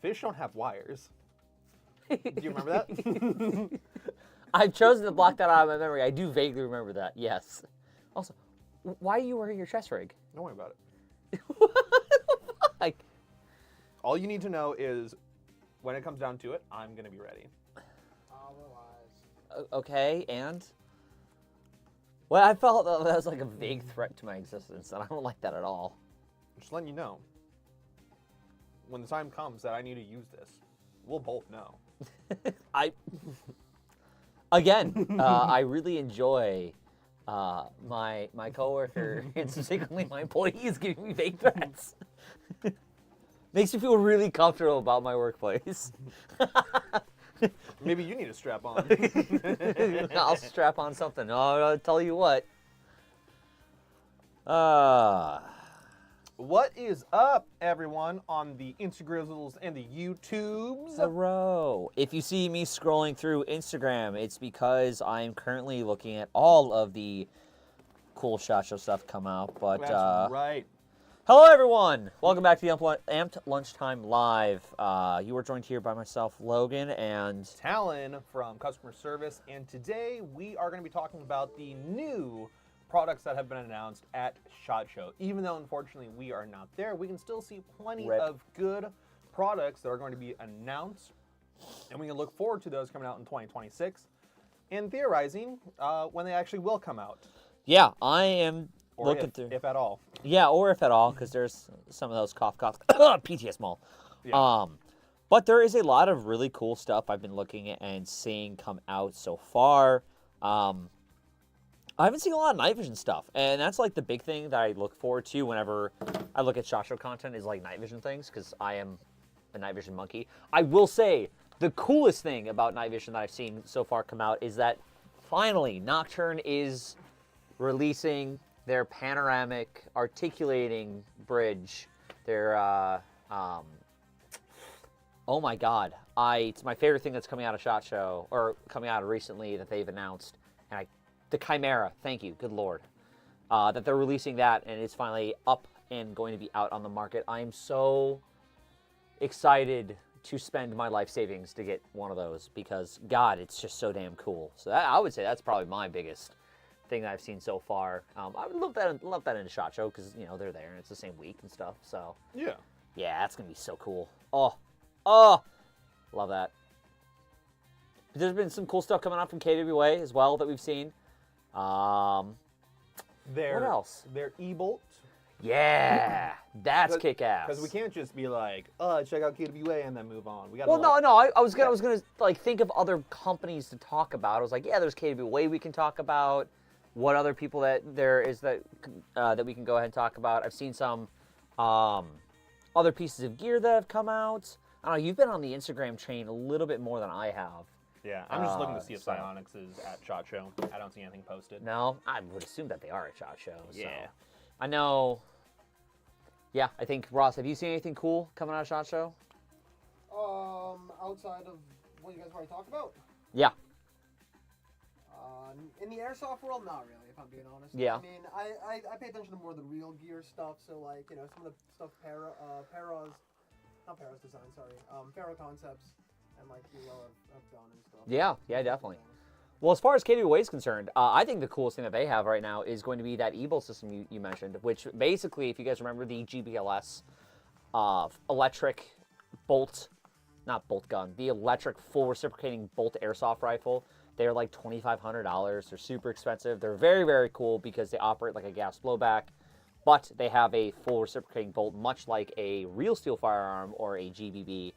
Fish don't have wires. Do you remember that? I've chosen to block that out of my memory. I do vaguely remember that, yes. Also, why are you wearing your chest rig? Don't worry about it. What the fuck? All you need to know is when it comes down to it, I'm going to be ready. Okay, and? Well, I felt that was like a vague threat to my existence, and I don't like that at all. Just letting you know. When the time comes that I need to use this, we'll both know. I really enjoy my coworker and specifically my employees giving me vague threats. Makes me feel really comfortable about my workplace. Maybe you need a strap on. I'll strap on something. I'll tell you what. What is up, everyone, on the Instagrizzles and the YouTubes? Hello. If you see me scrolling through Instagram, it's because I'm currently looking at all of the cool SHOT Show stuff come out. But That's right. hello, everyone. Welcome back to the Amped Lunchtime Live. You are joined here by myself, Logan, and Talon from Customer Service, and today we are going to be talking about the new products that have been announced at SHOT Show. Even though, unfortunately, we are not there, we can still see plenty of good products that are going to be announced, and we can look forward to those coming out in 2026 and theorizing when they actually will come out. yeah, I am Or looking through. if at all. Yeah, or if at all, because there's some of those cough PTS mall. Yeah. But there is a lot of really cool stuff I've been looking at and seeing come out so far. I haven't seen a lot of night vision stuff, and that's like the big thing that I look forward to whenever I look at SHOT Show content is like night vision things, because I am a night vision monkey. I will say the coolest thing about night vision that I've seen so far come out is that finally Nocturne is releasing their panoramic articulating bridge. Their oh my god, it's my favorite thing that's coming out of SHOT Show, or coming out recently that they've announced, and the Chimera, thank you, good lord, that they're releasing that, and it's finally up and going to be out on the market. I am so excited to spend my life savings to get one of those, because god, it's just so damn cool. So I would say that's probably my biggest thing that I've seen so far. I would love that in a SHOT Show, because you know they're there and it's the same week and stuff. So Yeah. that's gonna be so cool. Oh, love that. But there's been some cool stuff coming out from KWA as well that we've seen. What else? Their E-Bolt. Yeah, that's kick-ass. Because we can't just be like, check out KWA and then move on. We gotta I was gonna like think of other companies to talk about. I was like, yeah, there's KWA we can talk about. What other people that there is that we can go ahead and talk about? I've seen some other pieces of gear that have come out. I don't know. You've been on the Instagram chain a little bit more than I have. Yeah, I'm just looking to see if Psionics is at SHOT Show. I don't see anything posted. No, I would assume that they are at SHOT Show. So. Yeah. I know. Yeah, I think, Ross, have you seen anything cool coming out of SHOT Show? Outside of what you guys already talked about? Yeah. In the Airsoft world, not really, if I'm being honest. Yeah. I mean, I pay attention to more of the real gear stuff, so like, you know, some of the stuff Pharaoh Concepts and like Hilo have done and stuff. Yeah, definitely. Well, as far as KWA is concerned, I think the coolest thing that they have right now is going to be that e-bolt system you mentioned, which basically, if you guys remember the GBLS electric bolt, not bolt gun, the electric full reciprocating bolt airsoft rifle, they're like $2,500. They're super expensive. They're very, very cool because they operate like a gas blowback, but they have a full reciprocating bolt, much like a real steel firearm or a GBB.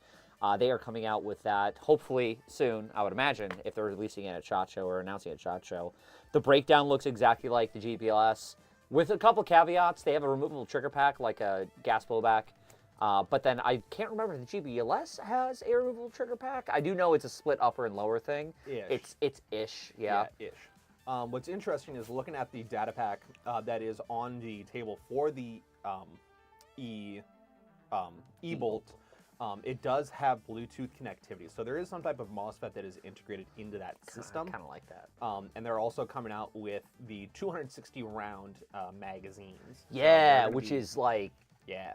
They are coming out with that hopefully soon, I would imagine, if they're releasing it at SHOT Show or announcing it at SHOT Show. The breakdown looks exactly like the GBLS, with a couple caveats. They have a removable trigger pack like a gas blowback, but then I can't remember if the GBLS has a removable trigger pack. I do know it's a split upper and lower thing. Ish. It's ish, yeah. Yeah, ish. What's interesting is looking at the data pack that is on the table for the E-Bolt. It does have Bluetooth connectivity, so there is some type of MOSFET that is integrated into that system. Kind of like that. And they're also coming out with the 260 round magazines. Yeah, So which is like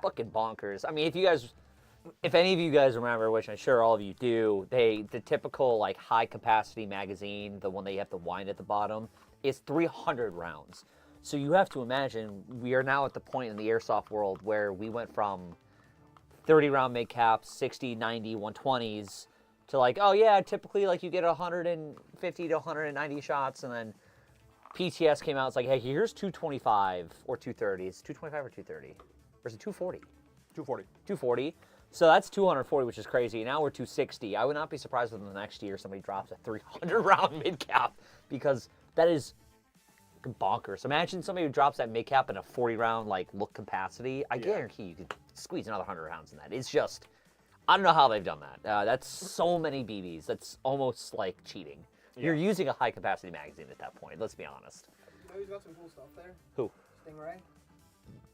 fucking bonkers. I mean, if you guys if any of you guys remember, which I'm sure all of you do, the typical like high capacity magazine, the one that you have to wind at the bottom, is 300 rounds. So you have to imagine we are now at the point in the airsoft world where we went from 30 round mid caps, 60, 90, 120s to like, oh yeah, typically like you get 150 to 190 shots, and then PTS came out. It's like, hey, here's 225 or 230. It's 225 or 230, or is it 240? 240. 240. So that's 240, which is crazy. Now we're 260. I would not be surprised if in the next year somebody drops a 300 round mid cap, because that is bonkers. Imagine somebody who drops that mid cap in a 40 round like look capacity. I guarantee you could squeeze another 100 rounds in that. It's just, I don't know how they've done that. That's so many BBs. That's almost like cheating. You're using a high capacity magazine at that point. Let's be honest. You know, he's got some cool stuff there. Who? Stingray.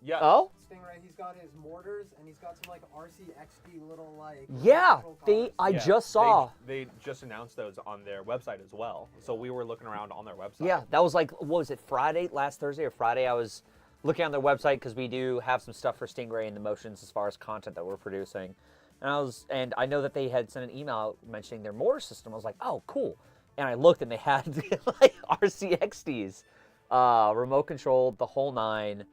Yeah. Oh? Stingray, he's got his mortars, and he's got some like RCXD little like. Yeah. control I cards. just saw. They just announced those on their website as well. So we were looking around on their website. Yeah, that was like, what was it, Friday, last Thursday or Friday? I was looking on their website because we do have some stuff for Stingray and the Motions as far as content that we're producing. And I know that they had sent an email out mentioning their mortar system. I was like, oh, cool. And I looked and they had like RCXDs, remote controlled, the whole nine,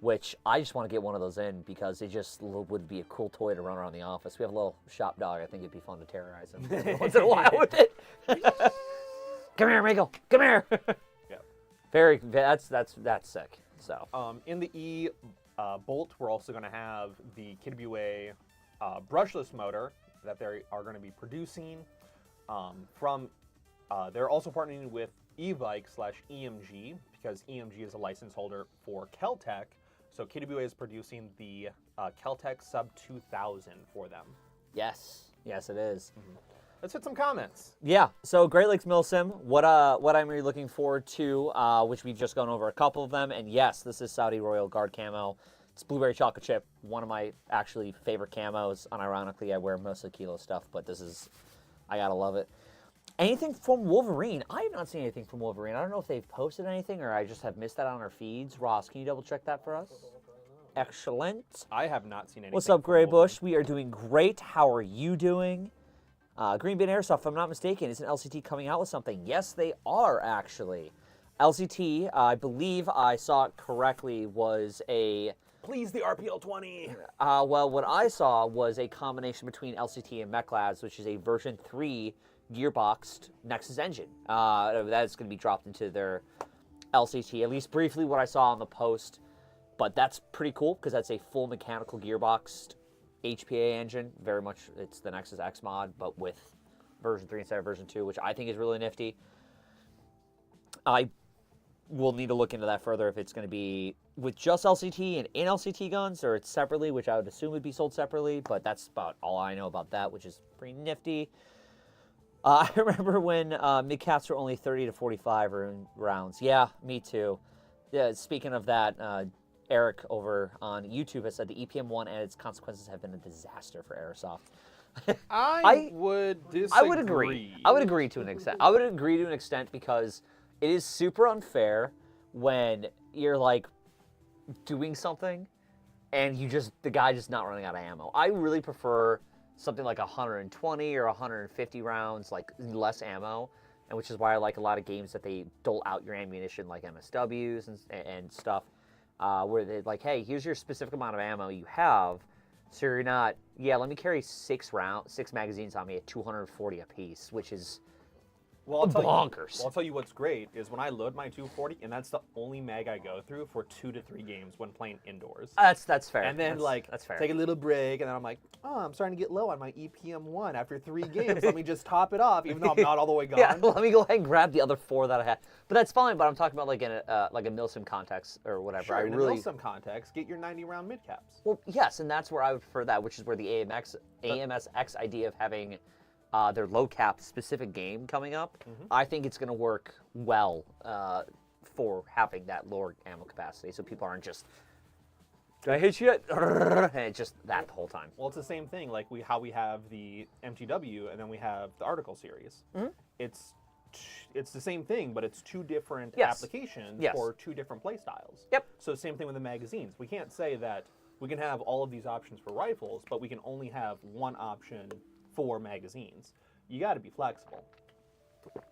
which I just want to get one of those in because it just would be a cool toy to run around the office. We have a little shop dog. I think it'd be fun to terrorize him once in a while with it. Come here, Miguel. Come here. Yeah. That's sick. So. In the E Bolt, we're also going to have the KWA brushless motor that they are going to be producing. They're also partnering with E-Bike/EMG because EMG is a license holder for Keltec. So KWA is producing the Keltec Sub 2000 for them. Yes, it is. Let's hit some comments. Yeah, so Great Lakes Milsim, what I'm really looking forward to, which we've just gone over a couple of them, and yes, this is Saudi Royal Guard camo. It's blueberry chocolate chip, one of my actually favorite camos. Unironically, I wear mostly Kilo stuff, but this is, I gotta love it. Anything from Wolverine? I have not seen anything from Wolverine. I don't know if they've posted anything or I just have missed that on our feeds. Ross, can you double check that for us? Excellent. I have not seen anything. What's up, from Gray Wolverine. Bush? We are doing great. How are you doing? Green Bin Airsoft, if I'm not mistaken, isn't LCT coming out with something? Yes, they are, actually. LCT, I believe I saw it correctly, was a... Please, the RPL-20. Well, what I saw was a combination between LCT and MechLabs, which is a version 3 gearboxed Nexus engine. That's going to be dropped into their LCT, at least briefly what I saw on the post. But that's pretty cool because that's a full mechanical gearboxed HPA engine. Very much, it's the Nexus X mod, but with version 3 instead of version 2, which I think is really nifty. I will need to look into that further if it's going to be with just LCT and in LCT guns, or it's separately, which I would assume would be sold separately, but that's about all I know about that, which is pretty nifty. I remember when mid-caps were only 30 to 45 rounds. Yeah, me too. Yeah, speaking of that, Eric over on YouTube has said the EPM1 and its consequences have been a disaster for Airsoft. I would disagree. I would agree. I would agree to an extent. I would agree to an extent because it is super unfair when you're like doing something and the guy just not running out of ammo. I really prefer something like 120 or 150 rounds, like less ammo, and which is why I like a lot of games that they dole out your ammunition, like MSWs and stuff, where they're like, hey, here's your specific amount of ammo you have, so you're not, let me carry 6 magazines on me at 240 apiece, which is bonkers. I'll tell you what's great is when I load my 240, and that's the only mag I go through for 2 to 3 games when playing indoors. That's fair. And then that's fair. Take a little break, and then I'm like, oh, I'm starting to get low on my EPM1 after 3 games. Let me just top it off, even though I'm not all the way gone. Yeah, let me go ahead and grab the other 4 that I had. But that's fine. But I'm talking about like in a Milsim context or whatever. Sure, in a Milsim context, get your 90 round mid caps. Well, yes, and that's where I would prefer that, which is where the AMSX idea of having their low cap specific game coming up, I think it's going to work well for having that lower ammo capacity, so people aren't just, did I hit you yet? And it's just that the whole time. Well, it's the same thing, like how we have the MTW and then we have the Article series. It's the same thing, but it's 2 different applications for 2 different play styles. Yep. So same thing with the magazines. We can't say that we can have all of these options for rifles, but we can only have one option for magazines. You got to be flexible.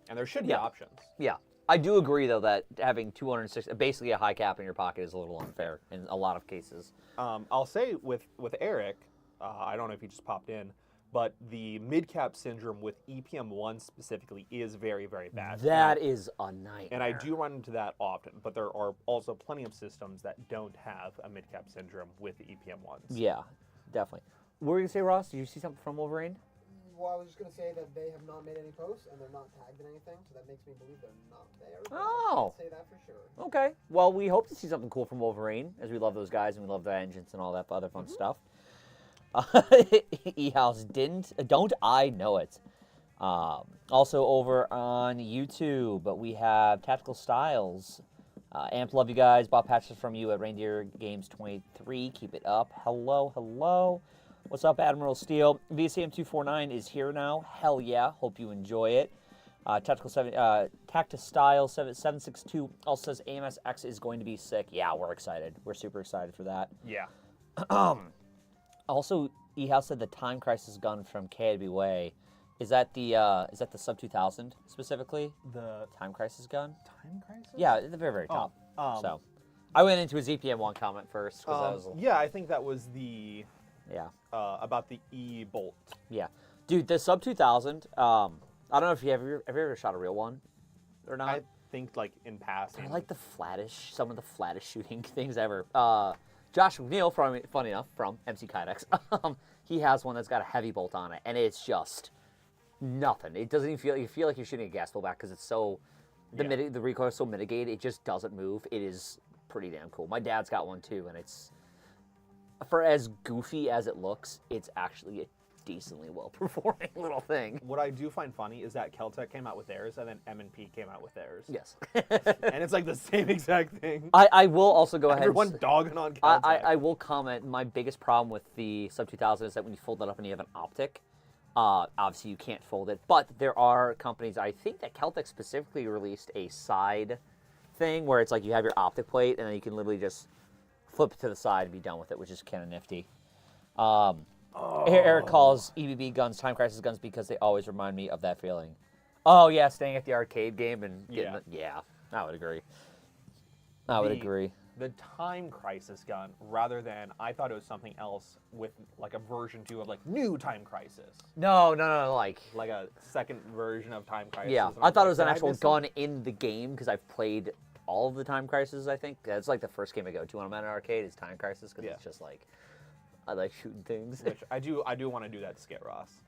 And there should be options. Yeah. I do agree, though, that having 260, basically a high cap in your pocket is a little unfair in a lot of cases. I'll say with Eric, I don't know if he just popped in, but the mid-cap syndrome with EPM1 specifically is very, very bad. That is a nightmare. And I do run into that often, but there are also plenty of systems that don't have a mid-cap syndrome with the EPM1s. Yeah, definitely. What were you going to say, Ross? Did you see something from Wolverine? Well, I was just going to say that they have not made any posts and they're not tagged in anything, so that makes me believe they're not there. But I can't say that for sure. Okay. Well, we hope to see something cool from Wolverine, as we love those guys and we love the engines and all that other fun stuff. E-House don't I know it. Also over on YouTube, we have Tactical Styles. Amp, love you guys. Bought patches from you at Reindeer Games 23. Keep it up. Hello, hello. What's up, Admiral Steel? VCM 249 is here now. Hell yeah. Hope you enjoy it. Tactical Style 762 also says AMSX is going to be sick. Yeah, we're excited. We're super excited for that. Yeah. Also, E-House said the Time Crisis gun from KWA. Is that the Sub 2000 specifically? The Time Crisis gun? Time Crisis? Yeah, at the very, very top. So, I went into his EPM1 comment first. Yeah, I think that was the... Yeah. About the E-Bolt. Yeah. Dude, the Sub 2000, I don't know if have you ever shot a real one or not? I think, like, in passing. They're like some of the flattest shooting things ever. Josh McNeil, funny enough, from MC Kydex, he has one that's got a heavy bolt on it, and it's just nothing. It doesn't even you feel like you're shooting a gas back because it's so, the recoil is so mitigated, it just doesn't move. It is pretty damn cool. My dad's got one too, and it's, for as goofy as it looks, it's actually a decently well-performing little thing. What I do find funny is that Keltec came out with theirs, and then M&P came out with theirs. Yes. And it's like the same exact thing. I will also go ahead Everyone dogging on Keltec. I will comment, my biggest problem with the Sub 2000 is that when you fold it up and you have an optic, obviously you can't fold it, but there are companies, I think that Keltec specifically released a side thing where it's like you have your optic plate, and then you can literally just flip it to the side and be done with it, which is kind of nifty. Eric calls EBB guns Time Crisis guns because they always remind me of that feeling. Oh, yeah, staying at the arcade game and getting yeah, I would agree. I would agree. The Time Crisis gun, rather than, I thought it was something else with, like, a version 2 of, like, new Time Crisis. No, like a second version of Time Crisis. Yeah, I thought it was an actual gun in the game because I've played all of the Time Crisis, I think. That's like the first game I go to when I'm at an arcade is Time Crisis because it's just like, I like shooting things. Which I do want to do that skit, Ross.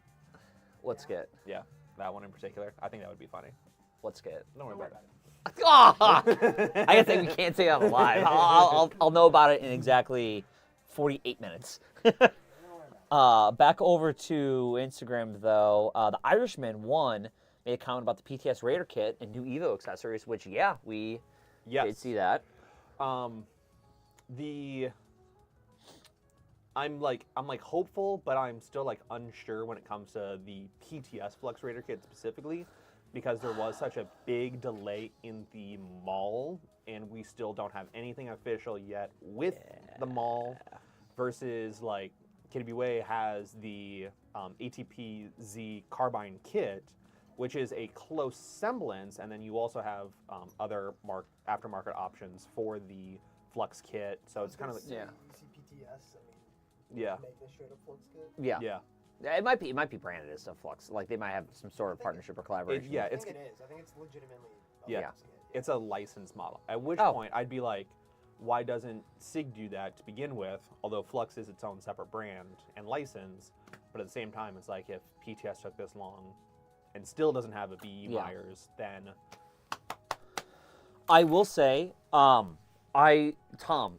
What skit? Yeah, that one in particular. I think that would be funny. What skit? Don't worry about it. I guess we can't say it on the live. I'll know about it in exactly 48 minutes. Back over to Instagram, though. The Irishman, made a comment about the PTS Raider kit and new Evo accessories, which, yeah, we did see that. I'm hopeful, but I'm still like unsure when it comes to the PTS Flux Raider kit specifically, because there was such a big delay in the mall, and we still don't have anything official yet with the mall. Versus like KWA has the ATP-Z carbine kit, which is a close semblance, and then you also have other aftermarket options for the Flux kit. So it's kind of like PTS. Yeah. Make this straight up Flux kit. Yeah. Yeah. It might be branded as a Flux. Like they might have some sort of partnership or collaboration. I think it is. I think it's legitimately. It's a licensed model. At which point I'd be like, why doesn't SIG do that to begin with? Although Flux is its own separate brand and license, but at the same time, it's like if PTS took this long and still doesn't have a BE Myers, then I will say, Tom,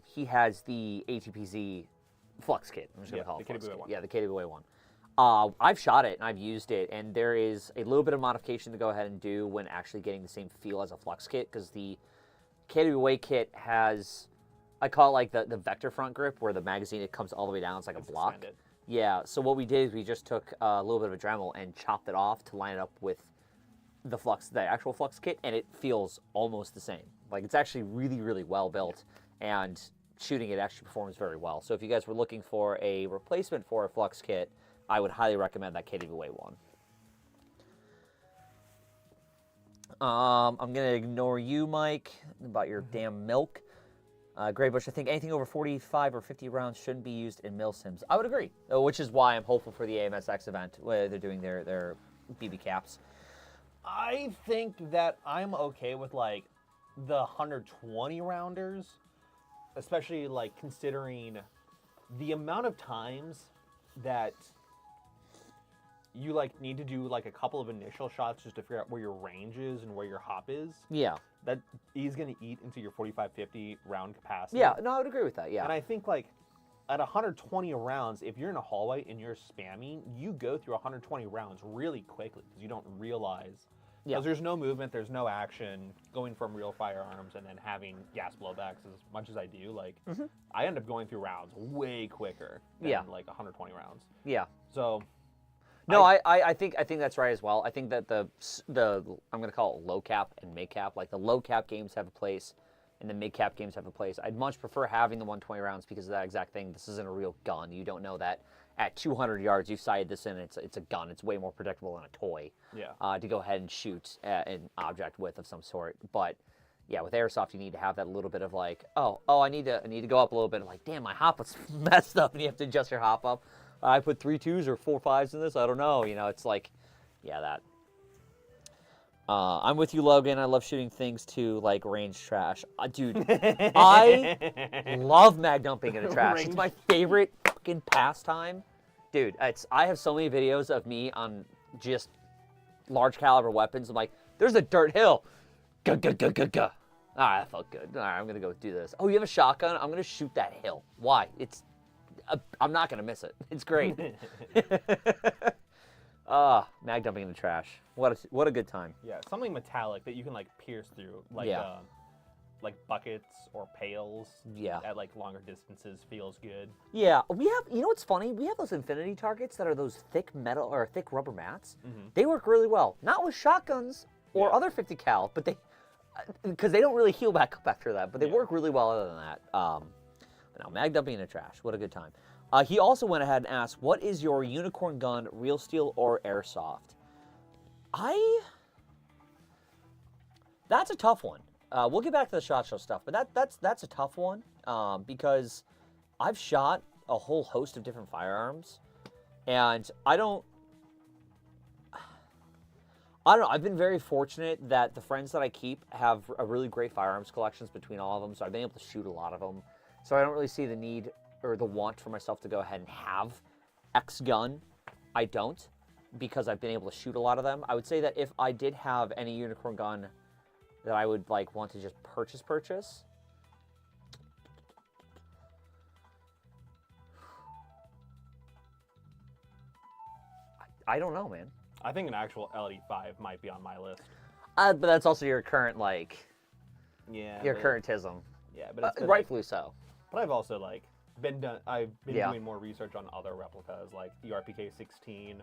he has the ATPZ Flux kit. I'm just gonna call it Flux kit. Yeah, the KWA one. I've shot it and I've used it, and there is a little bit of modification to go ahead and do when actually getting the same feel as a Flux kit, because the KWA kit has, I call it like the vector front grip, where the magazine, it comes all the way down, it's like a block. Suspended. Yeah, so what we did is we just took a little bit of a Dremel and chopped it off to line it up with the actual Flux kit, and it feels almost the same. Like, it's actually really, really well built, and shooting it actually performs very well. So if you guys were looking for a replacement for a Flux kit, I would highly recommend that KWA one. I'm going to ignore you, Mike, about your damn milk. Greybush, I think anything over 45 or 50 rounds shouldn't be used in mil sims. I would agree, which is why I'm hopeful for the AMSX event where they're doing their BB caps. I think that I'm okay with like the 120 rounders, especially like considering the amount of times that you like need to do like a couple of initial shots just to figure out where your range is and where your hop is. Yeah. That is going to eat into your 45-50 round capacity. Yeah, no, I would agree with that, yeah. And I think like at 120 rounds, if you're in a hallway and you're spamming, you go through 120 rounds really quickly because you don't realize. Because there's no movement, there's no action, going from real firearms and then having gas blowbacks as much as I do, like, I end up going through rounds way quicker than like 120 rounds. Yeah. So... No, I think that's right as well. I think that the I'm going to call it low cap and mid cap. Like the low cap games have a place, and the mid cap games have a place. I'd much prefer having the 120 rounds because of that exact thing. This isn't a real gun. You don't know that at 200 yards you've sighted this in. It's a gun. It's way more predictable than a toy. Yeah. To go ahead and shoot an object with of some sort. But yeah, with airsoft you need to have that little bit of like, oh, I need to go up a little bit. Like, damn, my hop was messed up, and you have to adjust your hop up. I put 3 2s or 4 5s in this. I don't know. You know, it's like, yeah, that. I'm with you, Logan. I love shooting things to like range trash. Dude, I love mag dumping in the trash. It's my favorite fucking pastime. Dude, I have so many videos of me on just large caliber weapons. I'm like, there's a dirt hill. Gah, gah, gah, gah, gah. All right, that felt good. All right, I'm going to go do this. Oh, you have a shotgun? I'm going to shoot that hill. Why? I'm not going to miss it. It's great. Mag dumping in the trash. What a good time. Yeah, something metallic that you can like pierce through, like buckets or pails. Yeah. At like longer distances feels good. Yeah, we have. You know what's funny? We have those infinity targets that are those thick metal or thick rubber mats. They work really well. Not with shotguns or other 50 cal, but because they don't really heal back up after that. But they work really well other than that. Now, mag dumping in the trash. What a good time. He also went ahead and asked, what is your unicorn gun, real steel or airsoft? That's a tough one. We'll get back to the SHOT Show stuff, but that's a tough one because I've shot a whole host of different firearms, and I don't know. I've been very fortunate that the friends that I keep have a really great firearms collections between all of them, so I've been able to shoot a lot of them. So I don't really see the need or the want for myself to go ahead and have X gun. I don't, because I've been able to shoot a lot of them. I would say that if I did have any unicorn gun that I would like want to just purchase. I don't know, man. I think an actual LD5 might be on my list. But that's also your current currentism. Yeah, but it's rightfully so. But I've also I've been doing more research on other replicas like the RPK-16,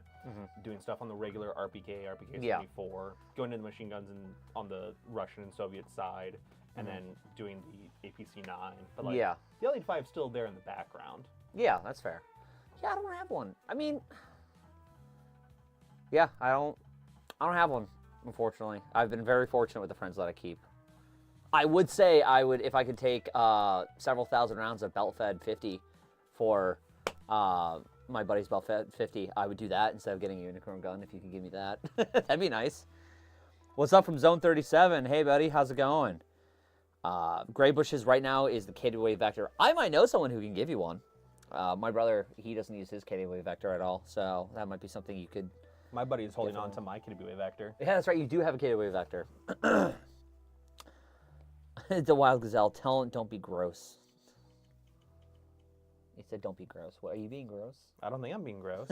doing stuff on the regular RPK, RPK-74, going into the machine guns on the Russian and Soviet side, and then doing the APC-9. But the LD5 is still there in the background. Yeah, that's fair. Yeah, I don't have one. I mean, yeah, I don't have one, unfortunately. I've been very fortunate with the friends that I keep. I would say if I could take several thousand rounds of belt-fed 50 for my buddy's belt-fed 50, I would do that instead of getting a unicorn gun, if you could give me that. That'd be nice. What's up from Zone 37? Hey, buddy, how's it going? Greybush's right now is the KWA Vector. I might know someone who can give you one. My brother, he doesn't use his KWA Vector at all, so that might be something you could... My buddy is holding on to my KWA Vector. Yeah, that's right, you do have a KWA Vector. The Wild Gazelle, tell him don't be gross. He said don't be gross. What, are you being gross? I don't think I'm being gross.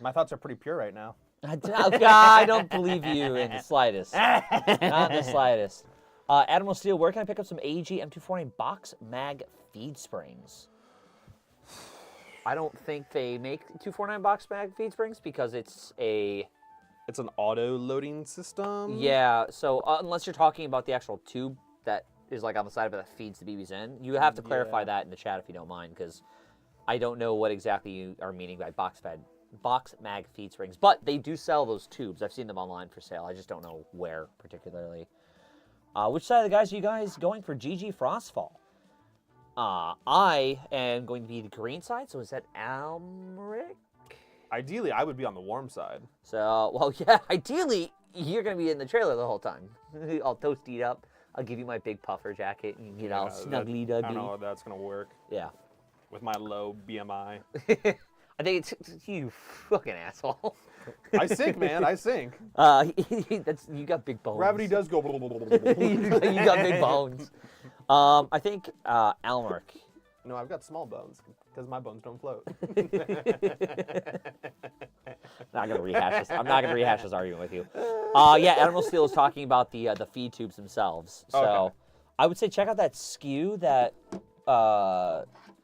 My thoughts are pretty pure right now. I don't believe you in the slightest. Not in the slightest. Admiral Steel, where can I pick up some AEG M249 box mag feed springs? I don't think they make 249 box mag feed springs because it's an auto loading system. Yeah, so unless you're talking about the actual tube that is like on the side of it that feeds the BBs in. You have to clarify that in the chat if you don't mind, because I don't know what exactly you are meaning by box mag feed springs. But they do sell those tubes. I've seen them online for sale. I just don't know where particularly. Which side of the guys are you guys going for GG Frostfall? I am going to be the green side, so is that Almeric? Ideally, I would be on the warm side. So, well, yeah, ideally, you're going to be in the trailer the whole time. All toasted up. I'll give you my big puffer jacket, and you get all snuggly duggly. I don't know if that's going to work. Yeah. With my low BMI. I think it's you fucking asshole. I sink, man. I sink. You got big bones. Gravity does go. You got big bones. I think Almeric. No, I've got small bones because my bones don't float. Not gonna rehash this. I'm not gonna rehash this argument with you. Yeah, Admiral Steel is talking about the feed tubes themselves. So Okay. I would say check out that SKU that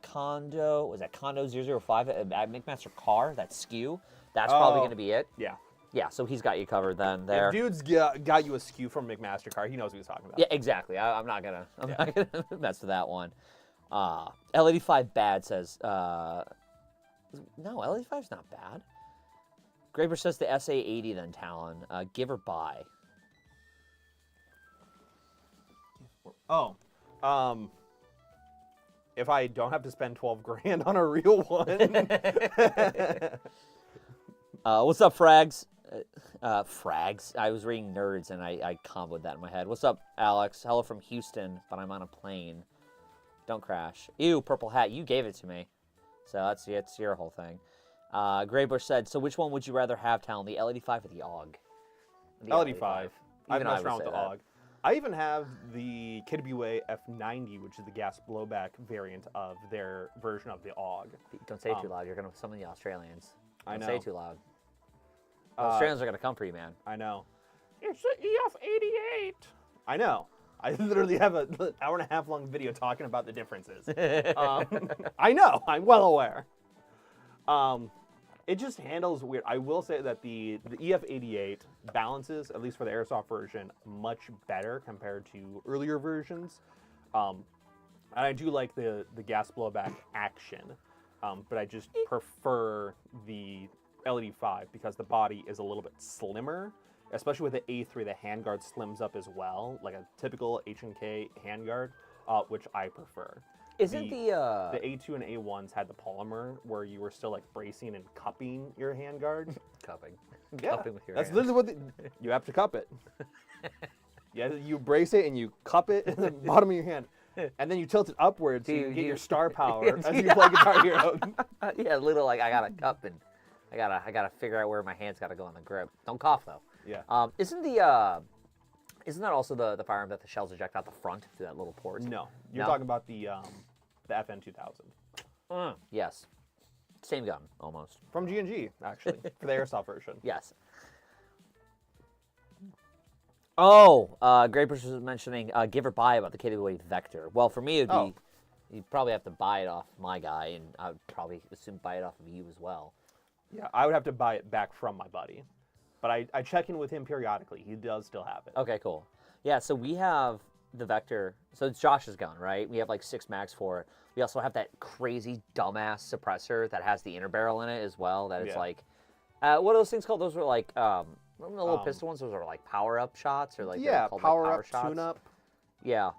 Condo 005 at McMaster Car. That SKU. That's probably gonna be it. Yeah. Yeah. So he's got you covered then. There. If dude's got you a SKU from McMaster Car, he knows what he's talking about. Yeah, exactly. I'm not gonna mess with that one. L85 bad says no, L85's not bad. Graber says the SA80 then Talon. Give or buy. Oh. If I don't have to spend 12 grand on a real one. What's up, Frags? Frags. I was reading Nerds and I comboed that in my head. What's up, Alex? Hello from Houston, but I'm on a plane. Don't crash. Ew, purple hat. You gave it to me. So it's your whole thing. Graybush said, so which one would you rather have, Talon, the L85 or the AUG? The L85. I've Even messed I around would with the say that. AUG. I even have the Kittibuey F90, which is the gas blowback variant of their version of the AUG. Don't say it too loud. You're going to summon the Australians. I Don't know. say it too loud. The Australians are going to come for you, man. I know. It's the EF88. I know. I literally have an hour and a half long video talking about the differences. I know. I'm well aware. It just handles weird. I will say that the EF88 balances, at least for the Airsoft version, much better compared to earlier versions. And I do like the gas blowback action, but I just prefer the L85 because the body is a little bit slimmer. Especially with the A3, the handguard slims up as well, like a typical H&K handguard, which I prefer. Isn't the A2 and A1s had the polymer where you were still like bracing and cupping your handguard? cupping? Yeah, Cupping with your that's hand. literally what you have to cup it. Yeah, you brace it and you cup it in the bottom of your hand, and then you tilt it upwards so you can get your star power as you play Guitar Hero. Yeah, little like I got a cup and I gotta figure out where my hand's gotta go on the grip. Don't cough though. Yeah. Isn't that also the firearm that the shells eject out the front through that little port? No, you're No? talking about the FN 2000 Yes. Same gun, almost. from G&G actually for the Airsoft version. Yes. Oh, Grapers was mentioning give or buy about the Kittibuey Vector. Well, for me, it'd be you'd probably have to buy it off my guy, and I would probably assume buy it off of you as well. Yeah, I would have to buy it back from my buddy. But I check in with him periodically. He does still have it. Okay, cool. Yeah, so we have the Vector. So it's Josh's gun, right? We have like 6 mags for it. We also have that crazy dumbass suppressor that has the inner barrel in it as well. That it's like, what are those things called? Those were like, the little pistol ones. Those are like power-up shots or like they're called, power like, power up, shots. tune up. Yeah.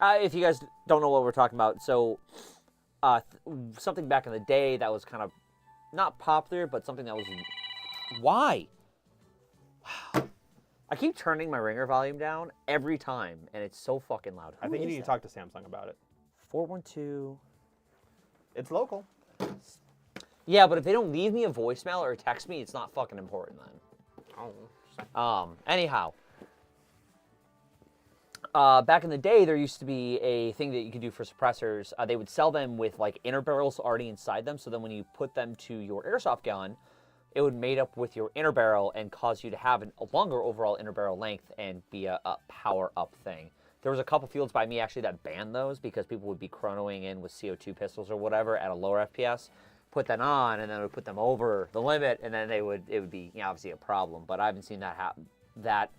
If you guys don't know what we're talking about, so something back in the day that was kind of not popular, but something that was why. I keep turning my ringer volume down every time, and it's so fucking loud. I think you need to talk to Samsung about it. 412. It's local. Yeah, but if they don't leave me a voicemail or text me, it's not fucking important then. Anyhow. Back in the day, there used to be a thing that you could do for suppressors. They would sell them with like inner barrels already inside them, so then when you put them to your airsoft gun, it would mate up with your inner barrel and cause you to have a longer overall inner barrel length and be a power-up thing. There was a couple fields by me actually that banned those because people would be chronoing in with CO2 pistols or whatever at a lower FPS, put that on, and then it would put them over the limit, and then it would be obviously a problem. But I haven't seen that happen. That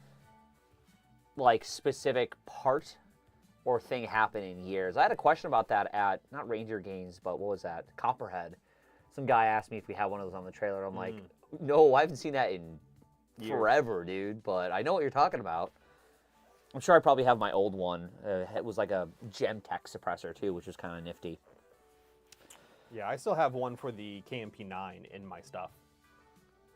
like specific part or thing happen in years. I had a question about that at, not Ranger Games, but what was that? Copperhead. Some guy asked me if we had one of those on the trailer. I'm like, no, I haven't seen that in forever, dude, but I know what you're talking about. I'm sure I probably have my old one. It was like a Gemtech suppressor, too, which was kind of nifty. Yeah, I still have one for the KMP9 in my stuff.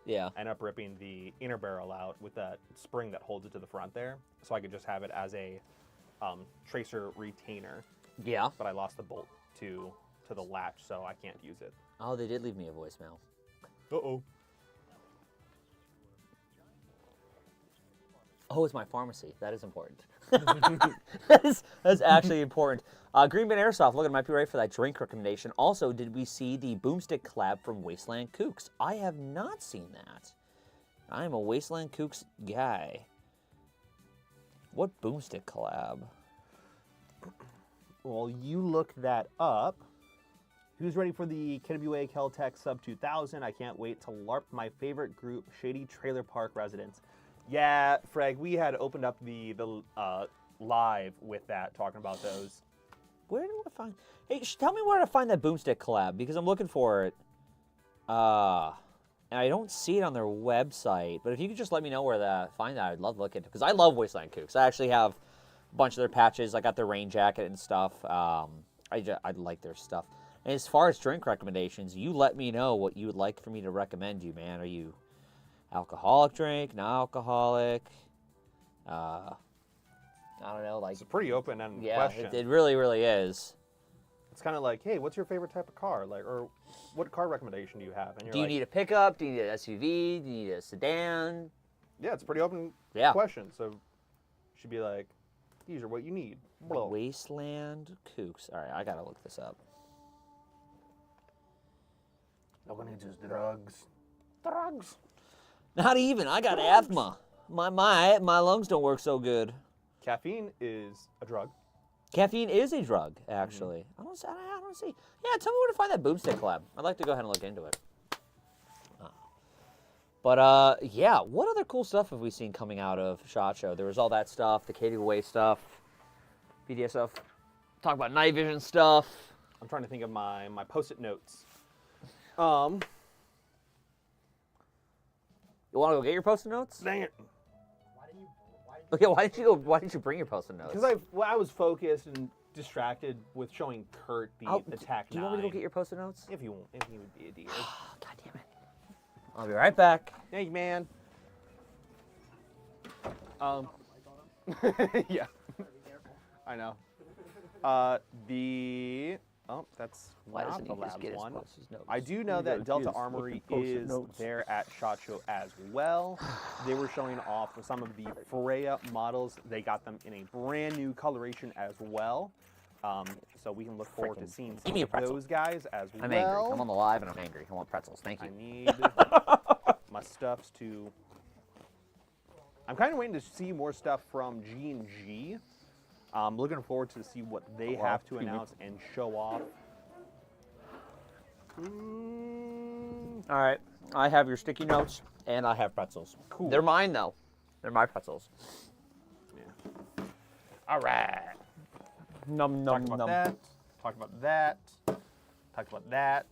Yeah. I ended up ripping the inner barrel out with that spring that holds it to the front there, so I could just have it as a tracer retainer. Yeah. But I lost the bolt to the latch, so I can't use it. Oh, they did leave me a voicemail. Uh-oh. Oh, it's my pharmacy. That is important. That's actually important. Green Bin Airsoft, look, it might be right for that drink recommendation. Also, did we see the Boomstick collab from Wasteland Kooks? I have not seen that. I am a Wasteland Kooks guy. What Boomstick collab? Well, you look that up. Who's ready for the KWA Keltec Sub 2000? I can't wait to LARP my favorite group, Shady Trailer Park Residents. Yeah, Freg, we had opened up the live with that, talking about those. Where do I find... Hey, tell me where to find that Boomstick collab, because I'm looking for it. And I don't see it on their website, but if you could just let me know where to find that, I'd love to look into it, because I love Wasteland Kooks. I actually have a bunch of their patches. I got their rain jacket and stuff. I like their stuff. And as far as drink recommendations, you let me know what you would like for me to recommend you, man. Are you alcoholic drink, non-alcoholic? I don't know, like... It's a pretty open-ended question. Yeah, it really, really is. It's kind of like, hey, what's your favorite type of car? Like, or what car recommendation do you have? And you're Do you need a pickup? Do you need an SUV? Do you need a sedan? Yeah, it's a pretty open question. So you should be like, these are what you need. Blah. Wasteland Kooks. All right, I got to look this up. Nobody needs his drugs. Drugs. Not even. I got asthma. My lungs don't work so good. Caffeine is a drug. Caffeine is a drug, actually. I don't see. Yeah, tell me where to find that Boomstick collab. I'd like to go ahead and look into it. But yeah, what other cool stuff have we seen coming out of SHOT Show? There was all that stuff, the KWA stuff, BDS stuff. Talk about night vision stuff. I'm trying to think of my post-it notes. You want to go get your post-it notes? Dang it. Okay, why didn't you bring your post-it notes? Because I was focused and distracted with showing Kurt the TAC 9. Do you want me to go get your post-it notes? If you would be a dear. God damn it. I'll be right back. Thank you, man. Yeah. I know. That's not the labs one. I do know that Delta Armory is there at SHOT Show as well. They were showing off some of the Freya models. They got them in a brand new coloration as well. So we can look forward to seeing some of those guys as well. I'm angry. I'm on the live and I'm angry. I want pretzels. Thank you. I need my stuffs to... I'm kind of waiting to see more stuff from G&G. I'm looking forward to see what they have to announce and show off. All right. I have your sticky notes, and I have pretzels. Cool. They're mine, though. They're my pretzels. Yeah. All right. Num, num, Talked about num. that. Talked about that. Talked about that.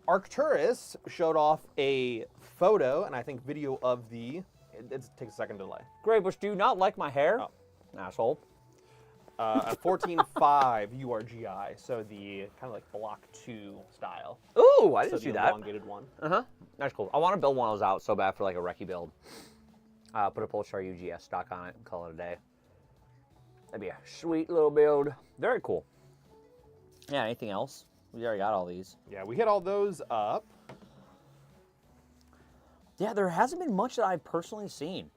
Arcturus showed off a photo and I think video of the... It takes a second delay. Graybush, do you not like my hair? Oh. Asshole. A 14.5 URGI, so the kind of like Block 2 style. Ooh, I didn't see the that. elongated one. That's cool. I want to build one of those out so bad for like a recce build. Put a Polestar UGS stock on it and call it a day. That'd be a sweet little build. Very cool. Yeah, anything else? We already got all these. Yeah, we hit all those up. Yeah, there hasn't been much that I've personally seen.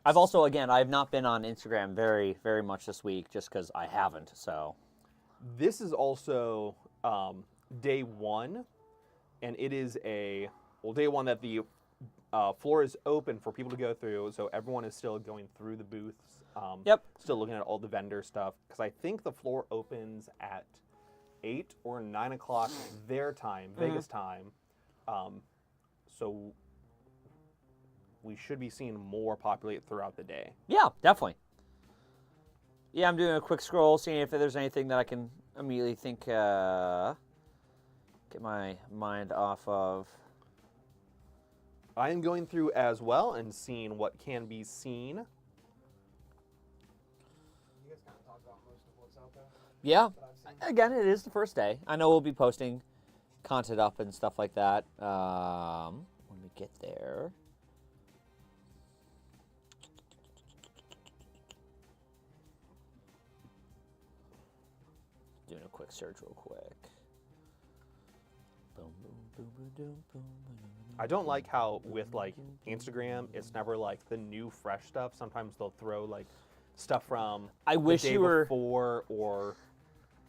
I've also, again, I've not been on Instagram very, very much this week just because I haven't, so. This is also day one, and it is day one that the floor is open for people to go through, so everyone is still going through the booths. Yep. Still looking at all the vendor stuff, because I think the floor opens at 8 or 9 o'clock their time, Vegas time. So we should be seeing more populate throughout the day. Yeah, definitely. Yeah, I'm doing a quick scroll, seeing if there's anything that I can immediately think, get my mind off of. I am going through as well and seeing what can be seen. You guys kind of talked about most of what's out there. Yeah. That I've seen. Again, it is the first day. I know we'll be posting content up and stuff like that when we get there. Doing a quick search real quick. Boom, boom, boom, boom, boom, boom, boom. I don't like how with like Instagram, it's never like the new fresh stuff. Sometimes they'll throw like stuff from I wish the day you were. before or.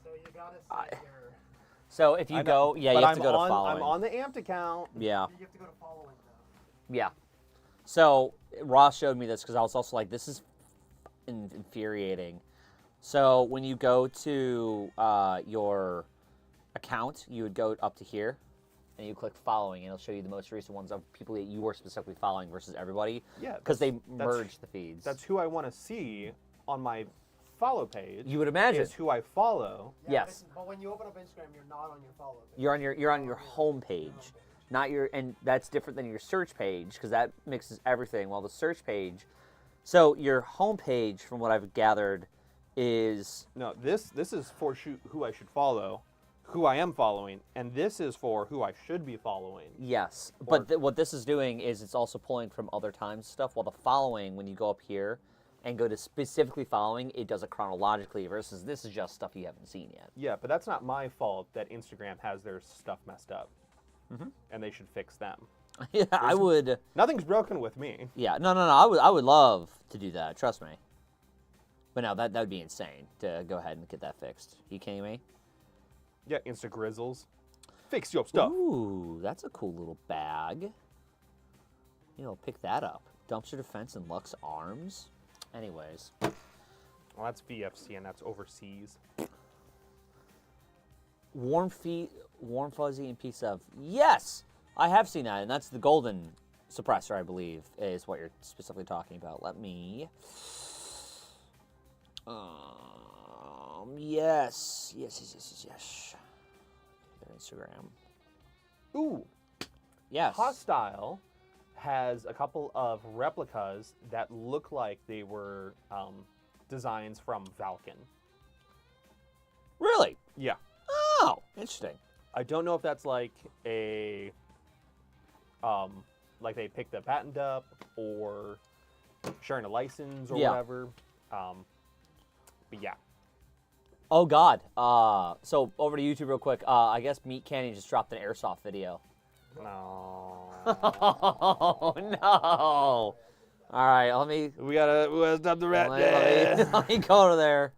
So you gotta see your. So if you go, yeah, you but have to go to I'm following. on the Amped account. Yeah. You have to go to following though. Yeah. So Ross showed me this because I was also like, this is infuriating. So when you go to your account, you would go up to here, and you click following, and it'll show you the most recent ones of people that you were specifically following versus everybody. Yeah. Because they merge the feeds. That's who I want to see on my follow page. You would imagine. Is who I follow. Yeah, Yes. But when you open up Instagram, you're not on your follow page. You're on your home page, not your, and that's different than your search page because that mixes everything. While the search page, so your home page, from what I've gathered, is No, this is for who I should follow, who I am following, and this is for who I should be following. yes. But what this is doing is it's also pulling from other times stuff. While the following, when you go up here and go to specifically following, it does it chronologically versus this is just stuff you haven't seen yet. Yeah, but that's not my fault that Instagram has their stuff messed up, and they should fix them. Yeah, I would. Nothing's broken with me. Yeah, no. I would love to do that. Trust me. But no, that would be insane to go ahead and get that fixed. You kidding me? Yeah, Insta Grizzles. Fix your stuff. Ooh, that's a cool little bag. You know, pick that up. Dumpster Defense and Lux Arms. Anyways. Well, that's VFC, and that's overseas. Warm Feet, Warm Fuzzy, and Piece of... Yes! I have seen that, and that's the golden suppressor, I believe, is what you're specifically talking about. Let me... Yes. Their Instagram. Ooh, Yes. Hostile has a couple of replicas that look like they were designs from Valken. Really? Yeah. Oh, interesting. I don't know if that's like a like they picked the patent up or sharing a license or Yeah. whatever. But yeah. Oh God. So over to YouTube real quick. I guess Meat Candy just dropped an Airsoft video. No. Oh no. All right, let me we gotta stop the rat. let me go over there.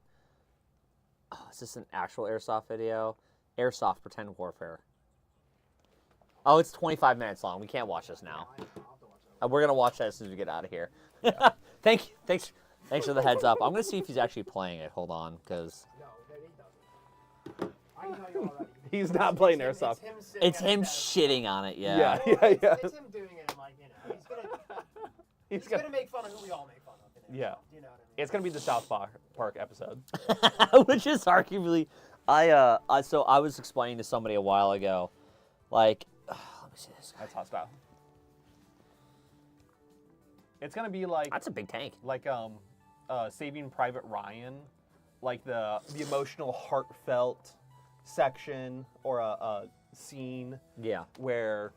Oh, is this an actual Airsoft video? Airsoft Pretend Warfare. Oh, it's 25 minutes long. We can't watch this now. We're gonna watch that as soon as we get out of here. Thanks for the heads up. I'm gonna see if he's actually playing it. Hold on, because No, he doesn't. I know you already. He's not playing Airsoft. it's him shitting on it. Yeah. It's him doing it, and like, you know, he's He's gonna, gonna make fun of who we all make fun of. In Yeah. You know what I mean? it's gonna be the South Park episode. Which is arguably, so I was explaining to somebody a while ago, like, let me see this. That's Hostile. It's gonna be like That's a big tank. Saving Private Ryan, like the emotional, heartfelt section or a scene Yeah. where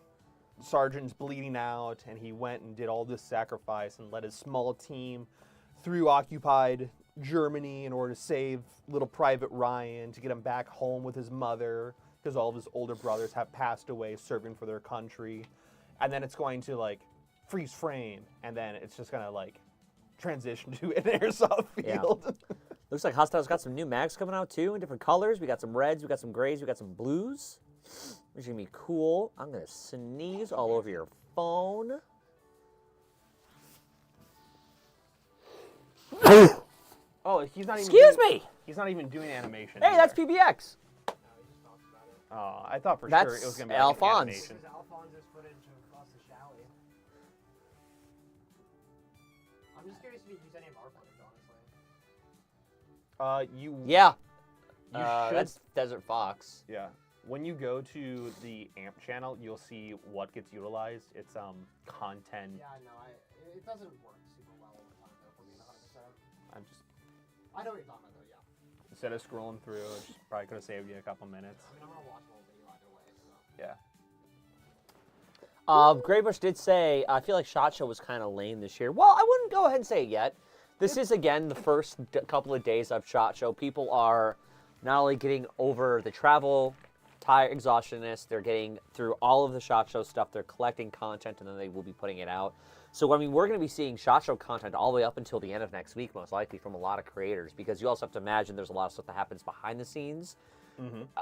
Sergeant's bleeding out and he went and did all this sacrifice and led his small team through occupied Germany in order to save little Private Ryan, to get him back home with his mother because all of his older brothers have passed away serving for their country. And then it's going to like freeze frame, and then it's just gonna like transition to an airsoft Yeah. field. Looks like Hostile's got some new mags coming out too in different colors. We got some reds, we got some grays, we got some blues. Which is gonna be cool. I'm gonna sneeze all over your phone. Oh, he's not even. Excuse doing, me. He's not even doing animation. Hey, that's either. PBX. Oh, I thought for That's sure it was gonna be like Alphonse. an animation. This is Alphonse's footage across the chalet. I'm just curious if you use any of our footage, honestly. You Yeah. You should. That's Desert Fox. Yeah. When you go to the AMP channel, you'll see what gets utilized. It's content. Yeah, no, it doesn't work super well all the time though for me, 100%. I know what you're talking about though, yeah. Instead of scrolling through, it just probably could have saved you a couple minutes. I mean, I'm gonna watch the whole video either way, so. Yeah. Graybush did say, I feel like SHOT Show was kind of lame this year. Well, I wouldn't go ahead and say it yet. This is, again, the first couple of days of SHOT Show. People are not only getting over the travel, tire exhaustionness, they're getting through all of the SHOT Show stuff, they're collecting content, and then they will be putting it out. So, I mean, we're going to be seeing SHOT Show content all the way up until the end of next week, most likely, from a lot of creators, because you also have to imagine there's a lot of stuff that happens behind the scenes.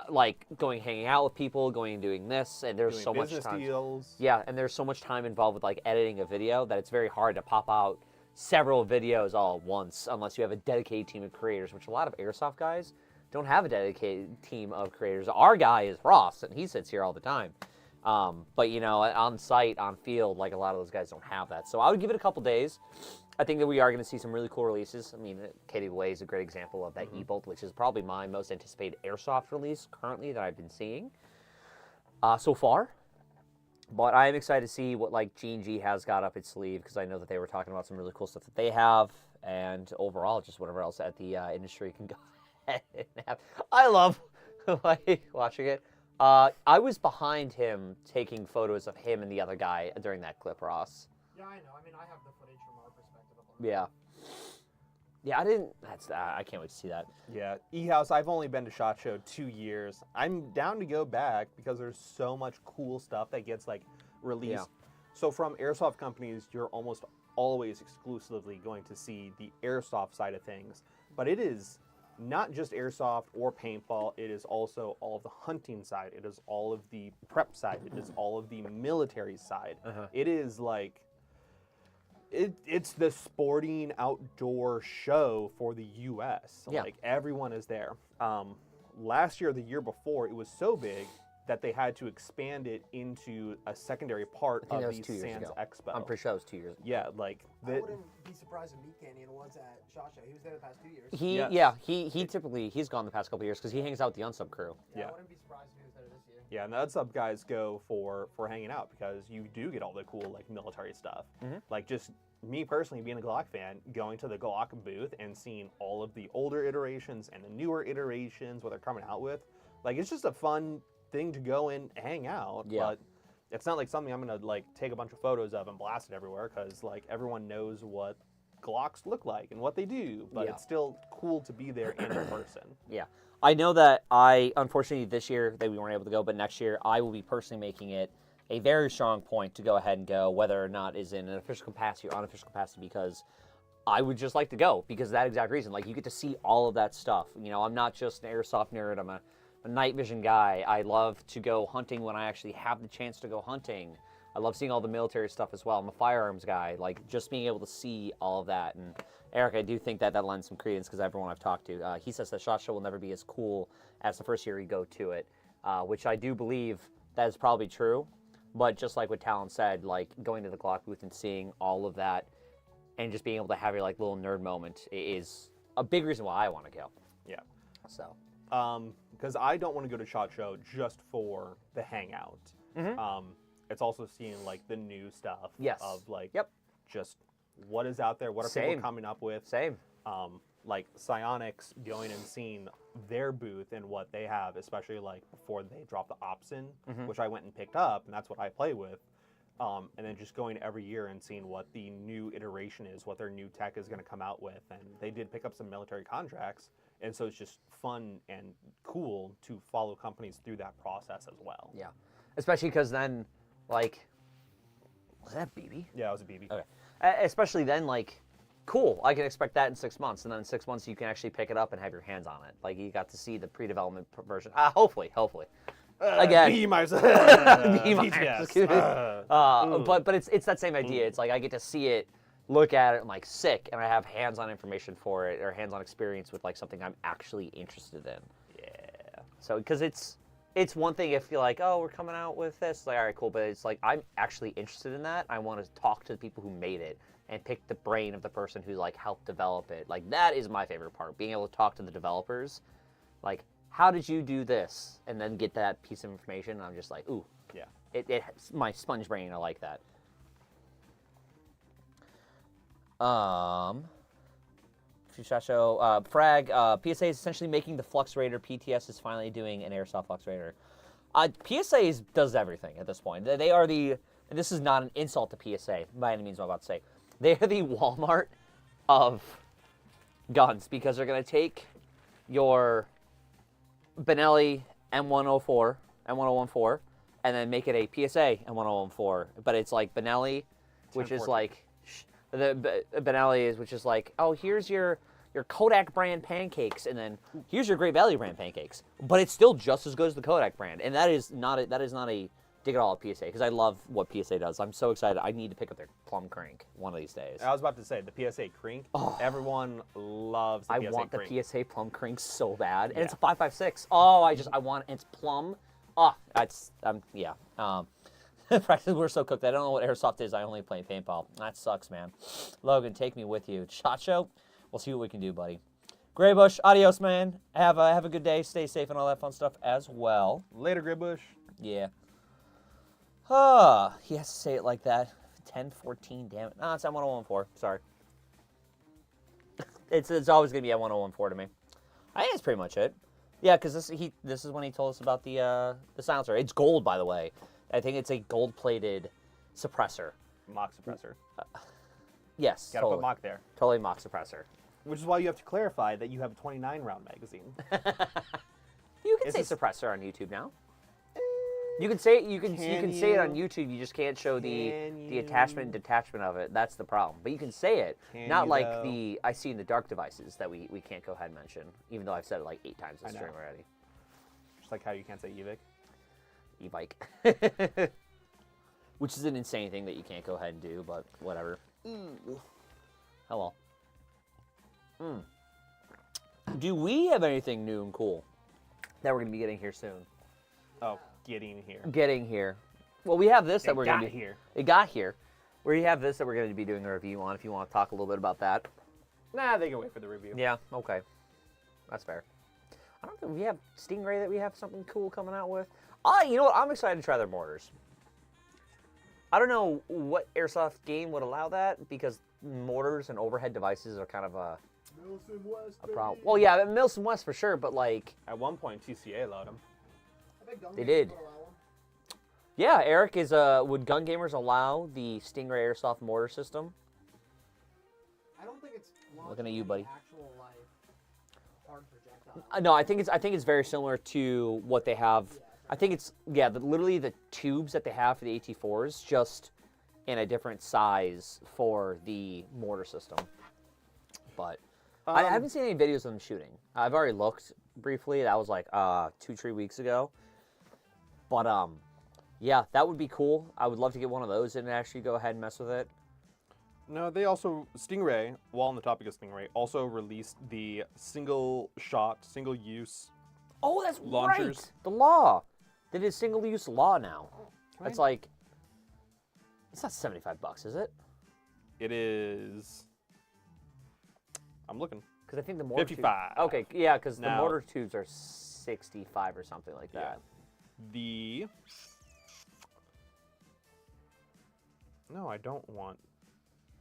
Like going hanging out with people, going and doing this, and there's Doing so much business time. deals. Yeah, and there's so much time involved with like editing a video that it's very hard to pop out several videos all at once unless you have a dedicated team of creators, which a lot of Airsoft guys don't have a dedicated team of creators. Our guy is Ross, and he sits here all the time. But you know, on site, on field, like a lot of those guys don't have that. So I would give it a couple days. I think that we are going to see some really cool releases. I mean, Katie Way is a great example of that E-Bolt, which is probably my most anticipated Airsoft release currently that I've been seeing so far. But I am excited to see what like G&G has got up its sleeve, because I know that they were talking about some really cool stuff that they have, and overall just whatever else that the industry can go ahead and have. I love like watching it. I was behind him taking photos of him and the other guy during that clip, Ross. Yeah, I know. I mean, I have the footage from our perspective of it. Yeah. Yeah, I didn't. I can't wait to see that. Yeah, E-House, I've only been to SHOT Show 2 years. I'm down to go back because there's so much cool stuff that gets like released. Yeah. So from Airsoft companies, you're almost always exclusively going to see the Airsoft side of things. But it is not just Airsoft or paintball, it is also all of the hunting side. It is all of the prep side. It is all of the military side. It is like, it's the sporting outdoor show for the U.S. Yeah. Like, everyone is there. Last year, the year before, it was so big that they had to expand it into a secondary part of the Sands Expo. I'm pretty sure that was 2 years ago. Yeah, like I wouldn't be surprised if Meat Canyon was at SHOT Show. He was there the past 2 years. He typically he's gone the past couple of years because he hangs out with the Unsub crew. Yeah, I wouldn't be surprised if he was there this year. Yeah, and the Unsub guys go for hanging out because you do get all the cool like military stuff. Like just me personally being a Glock fan, going to the Glock booth and seeing all of the older iterations and the newer iterations, what they're coming out with. Like, it's just a fun thing to go and hang out. But it's not like something I'm gonna like take a bunch of photos of and blast it everywhere, because like everyone knows what Glocks look like and what they do. But it's still cool to be there in person. Yeah. I know that unfortunately this year that we weren't able to go, but next year I will be personally making it a very strong point to go ahead and go, whether or not is in an official capacity or unofficial capacity, because I would just like to go because of that exact reason. Like, you get to see all of that stuff. You know, I'm not just an Airsoft nerd. I'm a night vision guy. I love to go hunting when I actually have the chance to go hunting. I love seeing all the military stuff as well. I'm a firearms guy. Like, just being able to see all of that. And Eric, I do think that lends some credence, because everyone I've talked to, he says that SHOT Show will never be as cool as the first year you go to it, which I do believe that is probably true. But just like what Talon said, like going to the Glock booth and seeing all of that and just being able to have your like little nerd moment is a big reason why I want to go. Yeah. So. Because I don't want to go to SHOT Show just for the hangout. It's also seeing like the new stuff of like just what is out there, what are people coming up with. Like Psionics, going and seeing their booth and what they have, especially like before they drop the Opsin, which I went and picked up, and that's what I play with. And then just going every year and seeing what the new iteration is, what their new tech is going to come out with. And they did pick up some military contracts, and so it's just fun and cool to follow companies through that process as well. Yeah, especially because then, like, was that BB? Yeah, it was a BB. Okay. Especially then, like, cool, I can expect that in 6 months, and then in 6 months you can actually pick it up and have your hands on it. Like, you got to see the pre-development version. Hopefully. Again, B minus. but it's that same idea. It's like I get to see it, look at it, and like sick, and I have hands-on information for it, or hands-on experience with like something I'm actually interested in. Yeah. So because it's it's one thing if you're like, oh, we're coming out with this. Like, all right, cool. But it's like, I'm actually interested in that. I want to talk to the people who made it and pick the brain of the person who, like, helped develop it. Like, that is my favorite part, being able to talk to the developers. Like, how did you do this? And then get that piece of information. And I'm just like, ooh. Yeah. It's my sponge brain. I like that. Shot show. Frag. PSA is essentially making the Flux Raider. PTS is finally doing an Airsoft Flux Raider. PSA does everything at this point. They are the, and this is not an insult to PSA by any means what I'm about to say. They are the Walmart of guns because they're going to take your Benelli M104, M1014, and then make it a PSA M1014. But it's like Benelli, which is like, the Benelli is, which is like, oh, here's your Kodak brand pancakes, and then here's your Great Value brand pancakes. But it's still just as good as the Kodak brand, and that is not a dig at all at PSA because I love what PSA does. I'm so excited. I need to pick up their Plum Crank one of these days. I was about to say the PSA Crink. Oh, everyone loves the PSA Crink. I want the PSA Plum Crank so bad, and it's a 5.56. Oh, I want it's plum. Oh, that's yeah. We're so cooked. I don't know what Airsoft is. I only play paintball. That sucks, man. Logan, take me with you. Shot show. We'll see what we can do, buddy. Graybush, adios, man. Have a good day. Stay safe and all that fun stuff as well. Later, Graybush. Yeah. He has to say it like that. 10-14, damn it. No, it's M1014. Sorry. it's always gonna be M1014 to me. I think that's pretty much it. Yeah, because this is when he told us about the silencer. It's gold, by the way. I think it's a gold-plated suppressor. Mock suppressor. Yes, Gotta put mock there. Totally mock suppressor. Which is why you have to clarify that you have a 29-round magazine. You can say suppressor on YouTube now. You can say it. You can say it on YouTube. You just can't show the attachment and detachment of it. That's the problem. But you can say it. Not like the I see in the dark devices that we can't go ahead and mention, even though I've said it like 8 times this stream already. Just like how you can't say eVic. E-bike. Which is an insane thing that you can't go ahead and do, but whatever. Hello. Do we have anything new and cool that we're going to be getting here soon? Oh, getting here. Getting here. Well, we have this that we're going to be... here. It got here. We have this that we're going to be doing a review on if you want to talk a little bit about that. Nah, they can wait for the review. Yeah, okay. That's fair. I don't think we have Stingray that we have something cool coming out with. You know what? I'm excited to try their mortars. I don't know what Airsoft game would allow that because mortars and overhead devices are kind of a problem. Well, yeah, Milson West for sure, but like... At one point, TCA allowed them. They did. Yeah, Eric is would gun gamers allow the Stingray Airsoft mortar system? I don't think it's looking at you, buddy. Actual life hard projectile. No, I think it's very similar to what they have. I think it's literally the tubes that they have for the AT4s, just in a different size for the mortar system. But I haven't seen any videos of them shooting. I've already looked briefly. That was like 2-3 weeks ago. But yeah, that would be cool. I would love to get one of those and actually go ahead and mess with it. No, they also, Stingray, while on the topic of Stingray, also released the single-shot, single-use Oh, that's launchers. Right. The law. They did single-use law now. Right. That's like, it's not $75, is it? It is, I'm looking. Because I think the mortar 55. Tubes, okay, yeah, because the mortar tubes are 65 or something like that. No, I don't want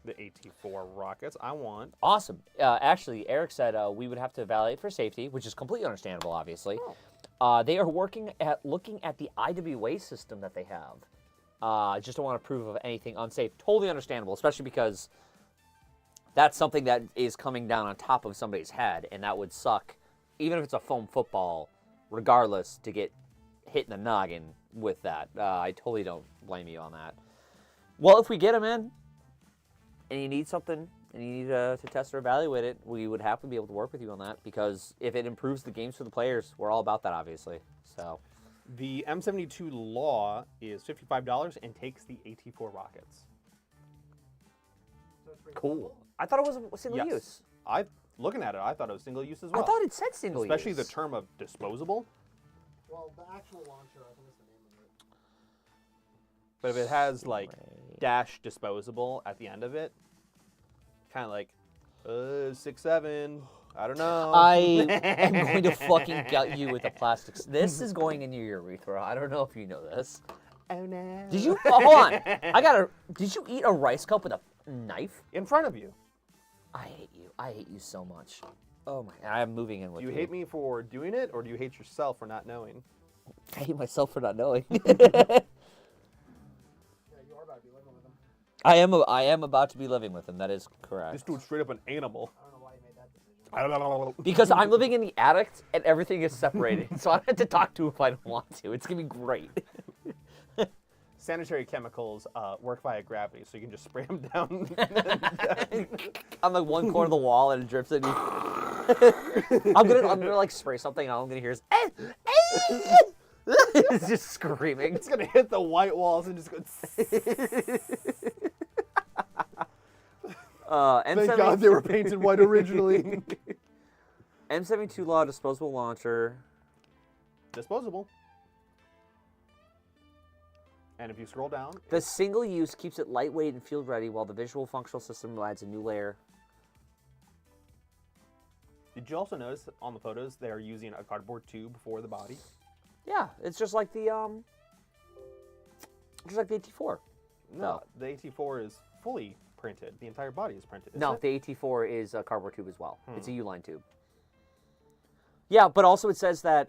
the AT4 rockets. I want... Awesome. Actually, Eric said we would have to evaluate for safety, which is completely understandable, obviously. Oh. They are looking at the IWA system that they have. Just don't want to prove of anything unsafe. Totally understandable, especially because that's something that is coming down on top of somebody's head, and that would suck, even if it's a foam football, regardless, to get hit in the noggin with that. I totally don't blame you on that. Well, if we get them in, and you need something, and you need to test or evaluate it, we would happily be able to work with you on that, because if it improves the games for the players, we're all about that, obviously. So, the M72 Law is $55 and takes the AT4 rockets. Cool. I thought it was single use. Looking at it, I thought it was single use as well. I thought it said single use. Especially the term of disposable. Well, the actual launcher, I think is the name of it. But if it has like dash disposable at the end of it, kind of like 6.7. I don't know. I am going to fucking gut you with a plastic. This is going in your urethra. I don't know if you know this. Oh no. Did you? Oh, hold on. Did you eat a rice cup with a knife? In front of you. I hate you. I hate you so much. Oh my! I'm moving in with Do you. you hate me for doing it, or do you hate yourself for not knowing? I hate myself for not knowing. Yeah, you are about to be living with him. I am about to be living with him. That is correct. This dude's straight up an animal. I don't know why you made that decision. Because I'm living in the attic and everything is separated, so I don't have to talk to him if I don't want to. It's gonna be great. Sanitary chemicals work via gravity, so you can just spray them down. I'm like one corner of the wall and it drips in me. I'm gonna like spray something and all I'm gonna hear is it's just screaming. It's gonna hit the white walls and just go. Thank God they were painted white originally. M72 Law disposable launcher. Disposable. And if you scroll down, The single use keeps it lightweight and field ready, while the visual functional system adds a new layer. did you also notice that on the photos they are using a cardboard tube for the body? Yeah, it's just like the AT4. No, the AT4 is fully printed. The entire body is printed. Isn't No, it? the AT4 is a cardboard tube as well. It's a U-line tube. Yeah, but also it says that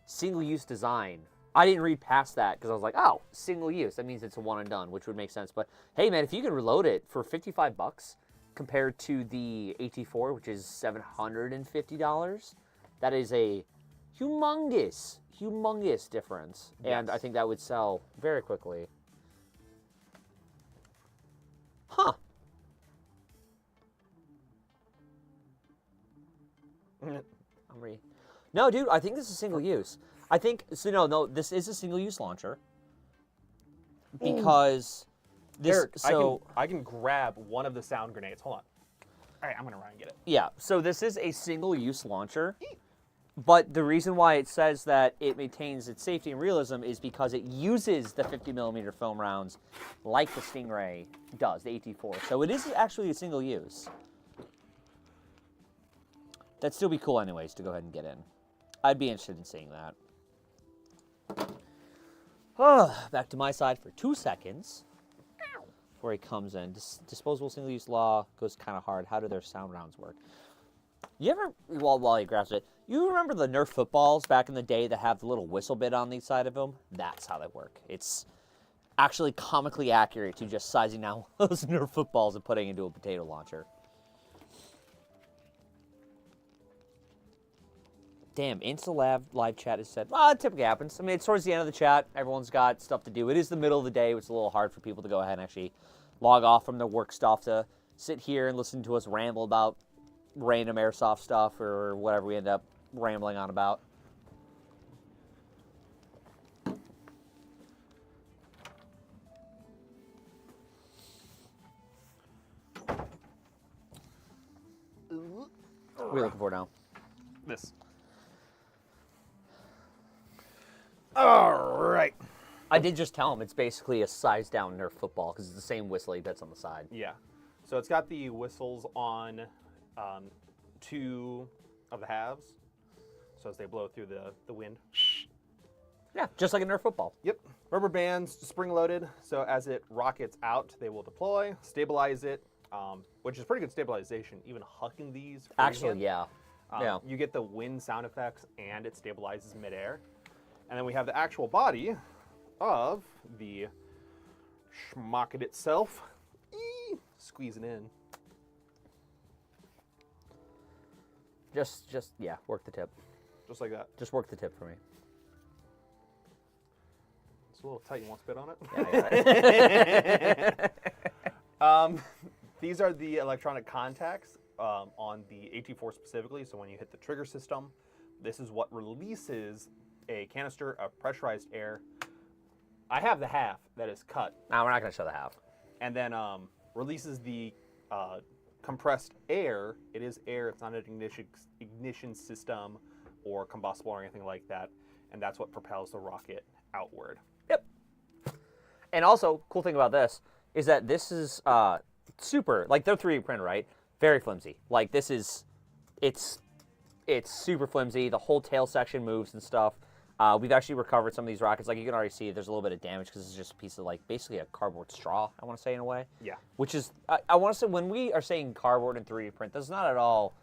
single-use design. I didn't read past that because I was like, oh, single-use. That means it's a one and done, which would make sense. But hey, man, if you can reload it for $55 compared to the AT4, which is $750, that is a humongous difference. And I think that would sell very quickly. Huh. No, dude, I think this is single use. I think so. No, this is a single use launcher because this. Eric, so I can grab one of the sound grenades. Hold on. All right, I'm gonna run and get it. yeah, so this is a single use launcher. But the reason why it says that it maintains its safety and realism is because it uses the 50mm foam rounds like the Stingray does, the AT4. So it is actually a single use. That'd still be cool anyways to go ahead and get in. I'd be interested in seeing that. Back to my side for 2 seconds before he comes in. Disposable single-use law goes kind of hard. How do their sound rounds work? You ever, while he grabs it, you remember the Nerf footballs back in the day that have the little whistle bit on the side of them? That's how they work. It's actually comically accurate to just sizing down those Nerf footballs and putting into a potato launcher. Damn, live chat has said, well, it typically happens. I mean, it's towards the end of the chat. Everyone's got stuff to do. It is the middle of the day, which is a little hard for people to go ahead and actually log off from their work stuff to sit here and listen to us ramble about random airsoft stuff or whatever we end up rambling on about. What are we looking for now? This. All right. I did just tell him it's basically a size down Nerf football because it's the same whistle that's on the side. Yeah. So it's got the whistles on 2 of the halves. So as they blow through the wind. Yeah, just like a Nerf football. Yep. Rubber bands, spring-loaded. So as it rockets out, they will deploy, stabilize it, which is pretty good stabilization. Even hucking these. Actually, yeah. Yeah. You get the wind sound effects and it stabilizes midair. And then we have the actual body of the schmocket itself. Squeeze it in. Just yeah, work the tip. Just like that. Just work the tip for me. It's a little tight. You want to spit on it? Yeah, I got it. These are the electronic contacts on the AT4 specifically. So when you hit the trigger system, this is what releases a canister of pressurized air. I have the half that is cut. No, we're not going to show the half. And then releases the compressed air. It is air. It's not an ignition system or combustible or anything like that. and that's what propels the rocket outward. Yep. And also, cool thing about this is that this is super, like they're 3D printed, right? Very flimsy. Like this is, it's super flimsy. The whole tail section moves and stuff. We've actually recovered some of these rockets. Like you can already see, there's a little bit of damage because it's just a piece of like basically a cardboard straw, I want to say in a way. Yeah. Which is, I want to say when we are saying cardboard and 3D print, that's not at all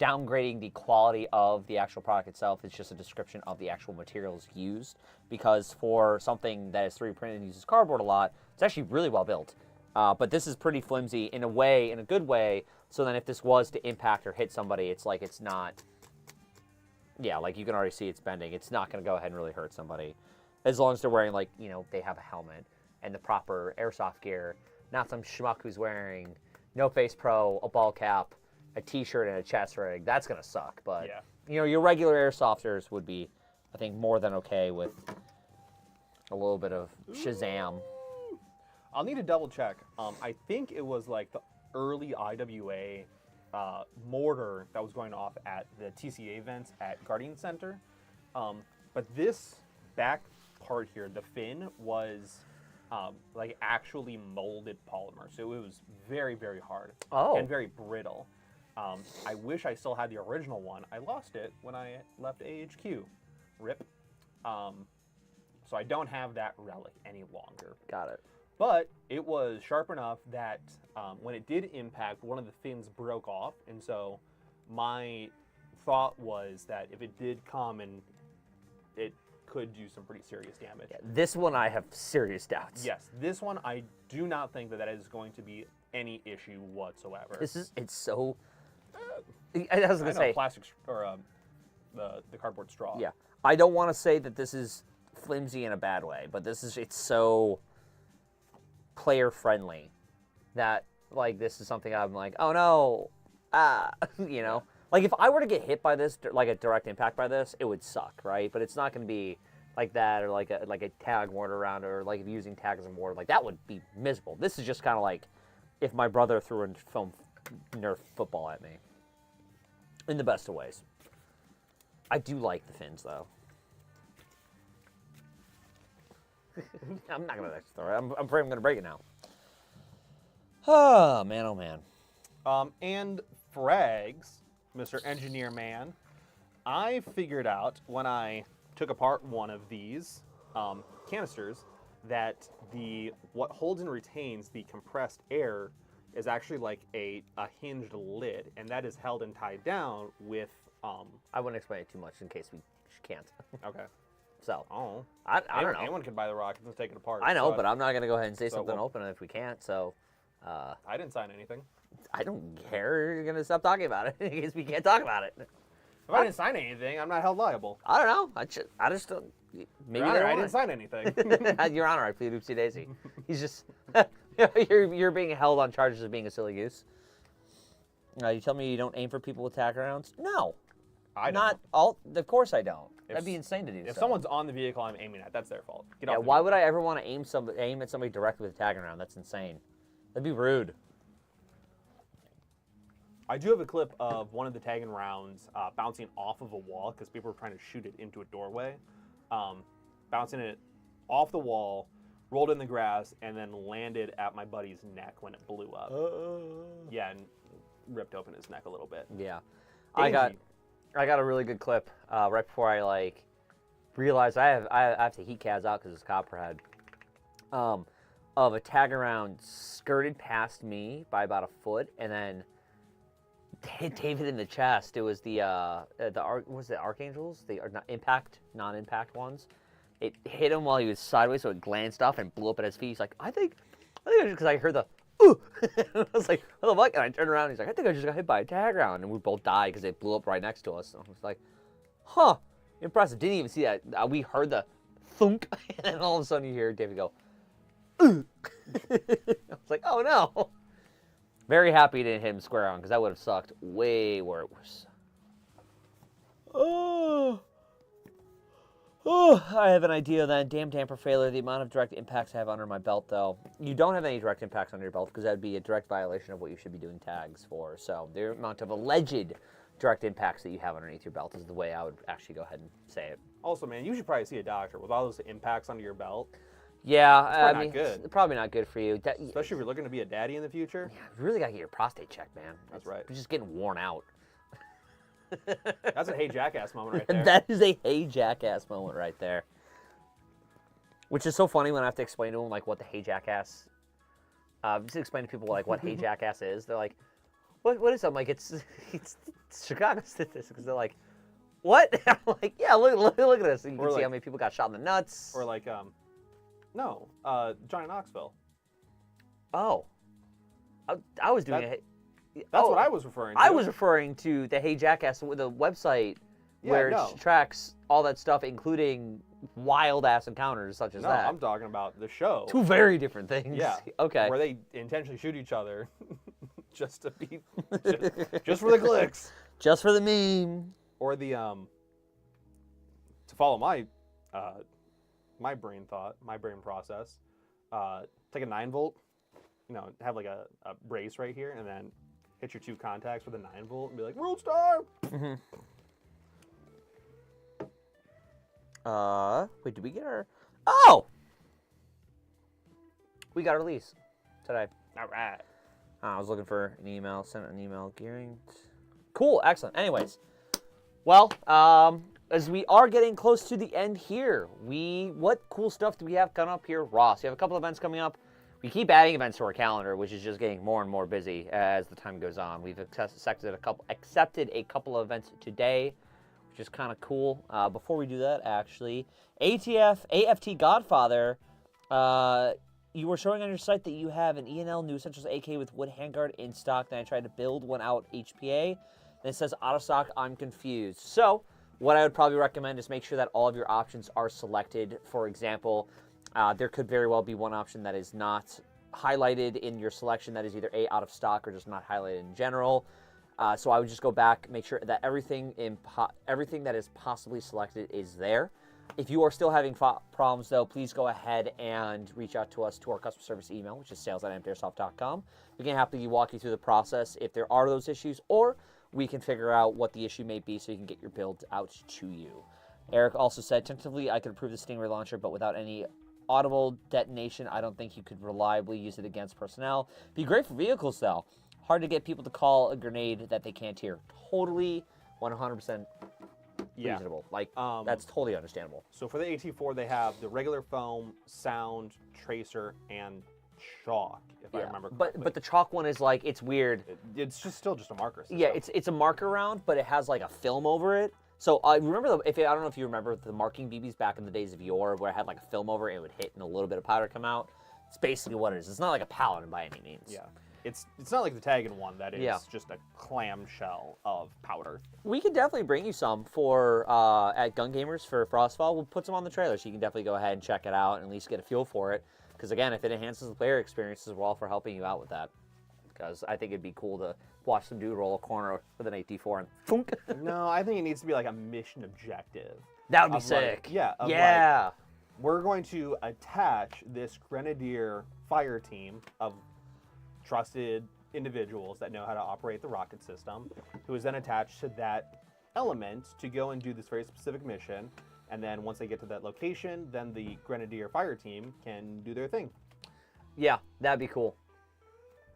downgrading the quality of the actual product itself. It's just a description of the actual materials used, because for something that is 3D printed and uses cardboard a lot, it's actually really well built. But this is pretty flimsy in a way, in a good way, so then if this was to impact or hit somebody, it's like it's not, yeah, like you can already see it's bending. It's not going to go ahead and really hurt somebody, as long as they're wearing, like, you know, they have a helmet and the proper airsoft gear, not some schmuck who's wearing no face pro, a ball cap, a t-shirt, and a chest rig. That's going to suck, but, Yeah. you know, your regular airsofters would be, I think, more than okay with a little bit of Shazam. I'll need to double check. I think it was like the early IWA mortar that was going off at the TCA events at Guardian Center. But this back part here, the fin, was like actually molded polymer. So it was very, very hard and very brittle. I wish I still had the original one. I lost it when I left AHQ. Rip. So I don't have that relic any longer. Got it. But it was sharp enough that when it did impact, one of the fins broke off. And so my thought was that if it did come, and it could do some pretty serious damage. Yeah, this one I have serious doubts. Yes, this one I do not think that is going to be any issue whatsoever. It's so, I was going to say. Plastic, or the cardboard straw. Yeah. I don't want to say that this is flimsy in a bad way, but it's so player friendly that, like, this is something I'm like, oh no, you know, like if I were to get hit by this, like a direct impact by this, it would suck, right? But it's not going to be like that, or like a tag mortar around, or like if using tag as a mortar, like that would be miserable. This is just kind of like if my brother threw a foam Nerf football at me, in the best of ways. I do like the fins though. I'm not gonna throw it. I'm afraid I'm gonna break it now. Oh man, oh man. And frags, Mr. Engineer Man, I figured out when I took apart one of these canisters that what holds and retains the compressed air is actually like a hinged lid, and that is held and tied down with. I wouldn't explain it too much in case we can't. Okay. So. Oh. I don't know. Anyone can buy the rockets and take it apart. I know, but I'm not gonna go ahead and say something open if we can't. So. I didn't sign anything. I don't care. You're gonna stop talking about it in case we can't talk about it. If I didn't sign anything, I'm not held liable. I don't know. I just don't. Maybe Your Honor, I didn't sign anything. Your Honor, I plead oopsie daisy. He's just you're being held on charges of being a silly goose. You tell me you don't aim for people with tack rounds? No, I don't. Not all. Of course I don't. That'd be insane to do. If someone's on the vehicle I'm aiming at, that's their fault. Get off the why vehicle. would I ever want to aim at somebody directly with a tagging round? That's insane. That'd be rude. I do have a clip of one of the tagging rounds bouncing off of a wall because people were trying to shoot it into a doorway. Bouncing it off the wall, rolled in the grass, and then landed at my buddy's neck when it blew up. Yeah, and ripped open his neck a little bit. Yeah. Dainty. I got a really good clip right before I realized I have to heat Kaz out because it's copperhead. Of a tag around skirted past me by about a foot and then hit David in the chest. It was was it Archangels? The non-impact ones. It hit him while he was sideways, so it glanced off and blew up at his feet. He's like, I think because I heard the ooh. I was like, what the fuck? And I turned around and he's like, I think I just got hit by a tag round. And we both died because it blew up right next to us. And I was like, huh, impressive. Didn't even see that. We heard the thunk, and then all of a sudden you hear David go, ooh. I was like, oh no. Very happy to hit him square on because that would have sucked way worse. Oh, I have an idea then. Damn damper failure. The amount of direct impacts I have under my belt, though. You don't have any direct impacts under your belt because that would be a direct violation of what you should be doing tags for. So the amount of alleged direct impacts that you have underneath your belt is the way I would actually go ahead and say it. Also, man, you should probably see a doctor with all those impacts under your belt. Yeah, Probably not good. It's probably not good for you. Especially if you're looking to be a daddy in the future. Yeah, you really got to get your prostate checked, man. That's right. You're just getting worn out. That's a hey jackass moment right there. That is a hey jackass moment right there. Which is so funny when I have to explain to them like what the hey jackass. Just explain to people like what hey jackass is. They're like, what is that? I'm like, it's Chicago statistics. They're like, what? I'm like, yeah, look at this. And you can see how many people got shot in the nuts. Or like, no, Johnny Knoxville. Oh, I was doing it. That's what I was referring to. I was referring to the Hey Jackass, the website where it tracks all that stuff, including wild-ass encounters such as that. No, I'm talking about the show. Two very different things. Yeah. Okay. Where they intentionally shoot each other just to be, just for the clicks. Just for the meme. Or the, to follow my, my brain process, take a 9-volt, have like a brace right here, and then hit your 2 contacts with a 9-volt and be like, World Star! Mm-hmm. Wait, did we get our... Oh! We got our lease today. All right. I was looking for an email, sent an email, gearing. Cool, excellent. Anyways, well, as we are getting close to the end here, what cool stuff do we have coming up here? Ross, you have a couple events coming up. We keep adding events to our calendar, which is just getting more and more busy as the time goes on. We've accepted a couple of events today, which is kind of cool. Before we do that, actually, AFT Godfather, you were showing on your site that you have an E&L New Essentials AK with wood handguard in stock. Then I tried to build one out HPA. Then it says out of stock. I'm confused. So what I would probably recommend is make sure that all of your options are selected. For example, there could very well be one option that is not highlighted in your selection that is either A, out of stock, or just not highlighted in general. So I would just go back, make sure that everything that is possibly selected is there. If you are still having problems, though, please go ahead and reach out to us to our customer service email, which is sales@airsoft.com. We can happily walk you through the process if there are those issues, or we can figure out what the issue may be so you can get your build out to you. Eric also said, tentatively, I could approve the Stingray launcher, but without any audible detonation, I don't think you could reliably use it against personnel. Be great for vehicles, though. Hard to get people to call a grenade that they can't hear. Totally 100% reasonable. Like, that's totally understandable. So for the AT4, they have the regular foam, sound, tracer, and chalk, if I remember correctly. But the chalk one is like, it's weird. It's just still just a marker system. Yeah, it's a marker round, but it has like a film over it. So I remember, I don't know if you remember the marking BBs back in the days of yore, where it had like a film over it, and it would hit and a little bit of powder come out. It's basically what it is. It's not like a paladin by any means. Yeah. It's not like the Taggin one that is just a clamshell of powder. We could definitely bring you some for at Gun Gamers for Frostfall. We'll put some on the trailer, so you can definitely go ahead and check it out and at least get a feel for it. Because again, if it enhances the player experiences, we're all for helping you out with that. Because I think it'd be cool to watch some dude roll a corner with an AT4 and thunk. No, I think it needs to be like a mission objective. That would be sick. Like, we're going to attach this Grenadier fire team of trusted individuals that know how to operate the rocket system, who is then attached to that element to go and do this very specific mission. And then once they get to that location, then the Grenadier fire team can do their thing. Yeah, that'd be cool.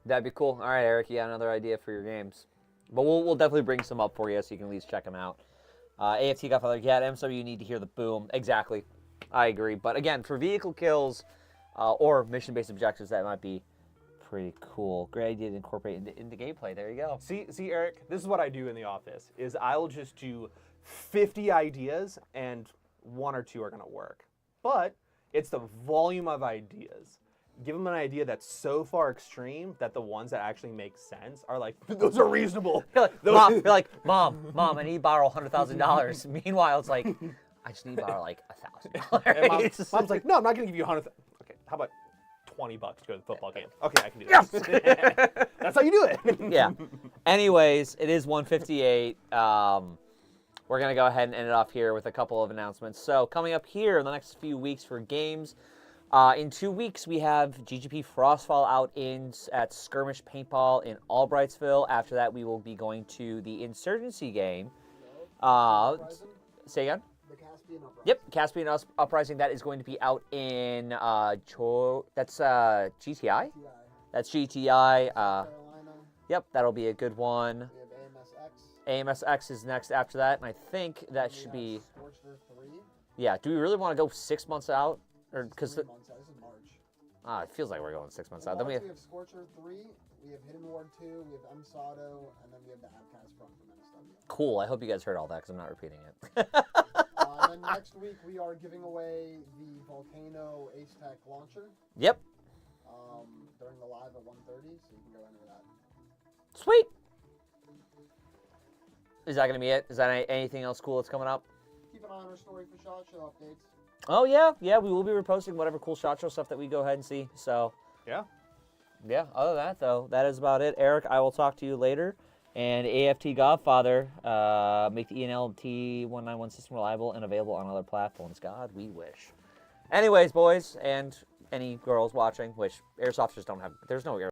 That'd be cool. All right, Eric, you got another idea for your games. But we'll definitely bring some up for you so you can at least check them out. AFT Godfather, yeah, at MSW you need to hear the boom. Exactly. I agree. But again, for vehicle kills or mission-based objectives, that might be pretty cool. Great idea to incorporate into gameplay. There you go. See, Eric, this is what I do in the office, is I'll just do 50 ideas and 1 or 2 are going to work. But it's the volume of ideas. Give them an idea that's so far extreme that the ones that actually make sense are like, those are reasonable. You're like, Mom, I need to borrow $100,000. Meanwhile, it's like, I just need to borrow like $1,000. Mom's like, no, I'm not going to give you $100,000. Okay, how about $20 to go to the football game? Okay, I can do that. Yes! That's how you do it. Yeah. Anyways, it is 1:58. We're going to go ahead and end it off here with a couple of announcements. So coming up here in the next few weeks for games, in 2 weeks, we have GGP Frostfall out at Skirmish Paintball in Albrightsville. After that, we will be going to the Insurgency game. Say again? The Casper Caspian Uprising. Yep, Caspian Uprising. That is going to be out in that's GTI. TI. That's GTI. Carolina. Yep, that'll be a good one. We have AMSX. AMSX is next after that, and I think that should be. Scorched Earth 3. Yeah. Do we really want to go 6 months out, or because 3 months out. This is March. it feels like we're going 6 months out. March, Then we have Scorched Earth 3. We have Hidden Ward 2. We have MSATO, and then we have the Abcast front from MSW. Cool. I hope you guys heard all that because I'm not repeating it. And then next week we are giving away the Volcano Ace Tech launcher Yep. during the live at 1:30, so you can go enter that. Sweet. Is that going to be it? Is that anything else cool that's coming up? Keep an eye on our story for SHOT Show updates. Oh, yeah. Yeah, we will be reposting whatever cool SHOT Show stuff that we go ahead and see. So, Yeah. yeah, other than that, though, that is about it. Eric, I will talk to you later. And AFT Godfather, make the ENLT 191 system reliable and available on other platforms. God, we wish. Anyways, boys, and any girls watching, which Airsoft just don't have, there's no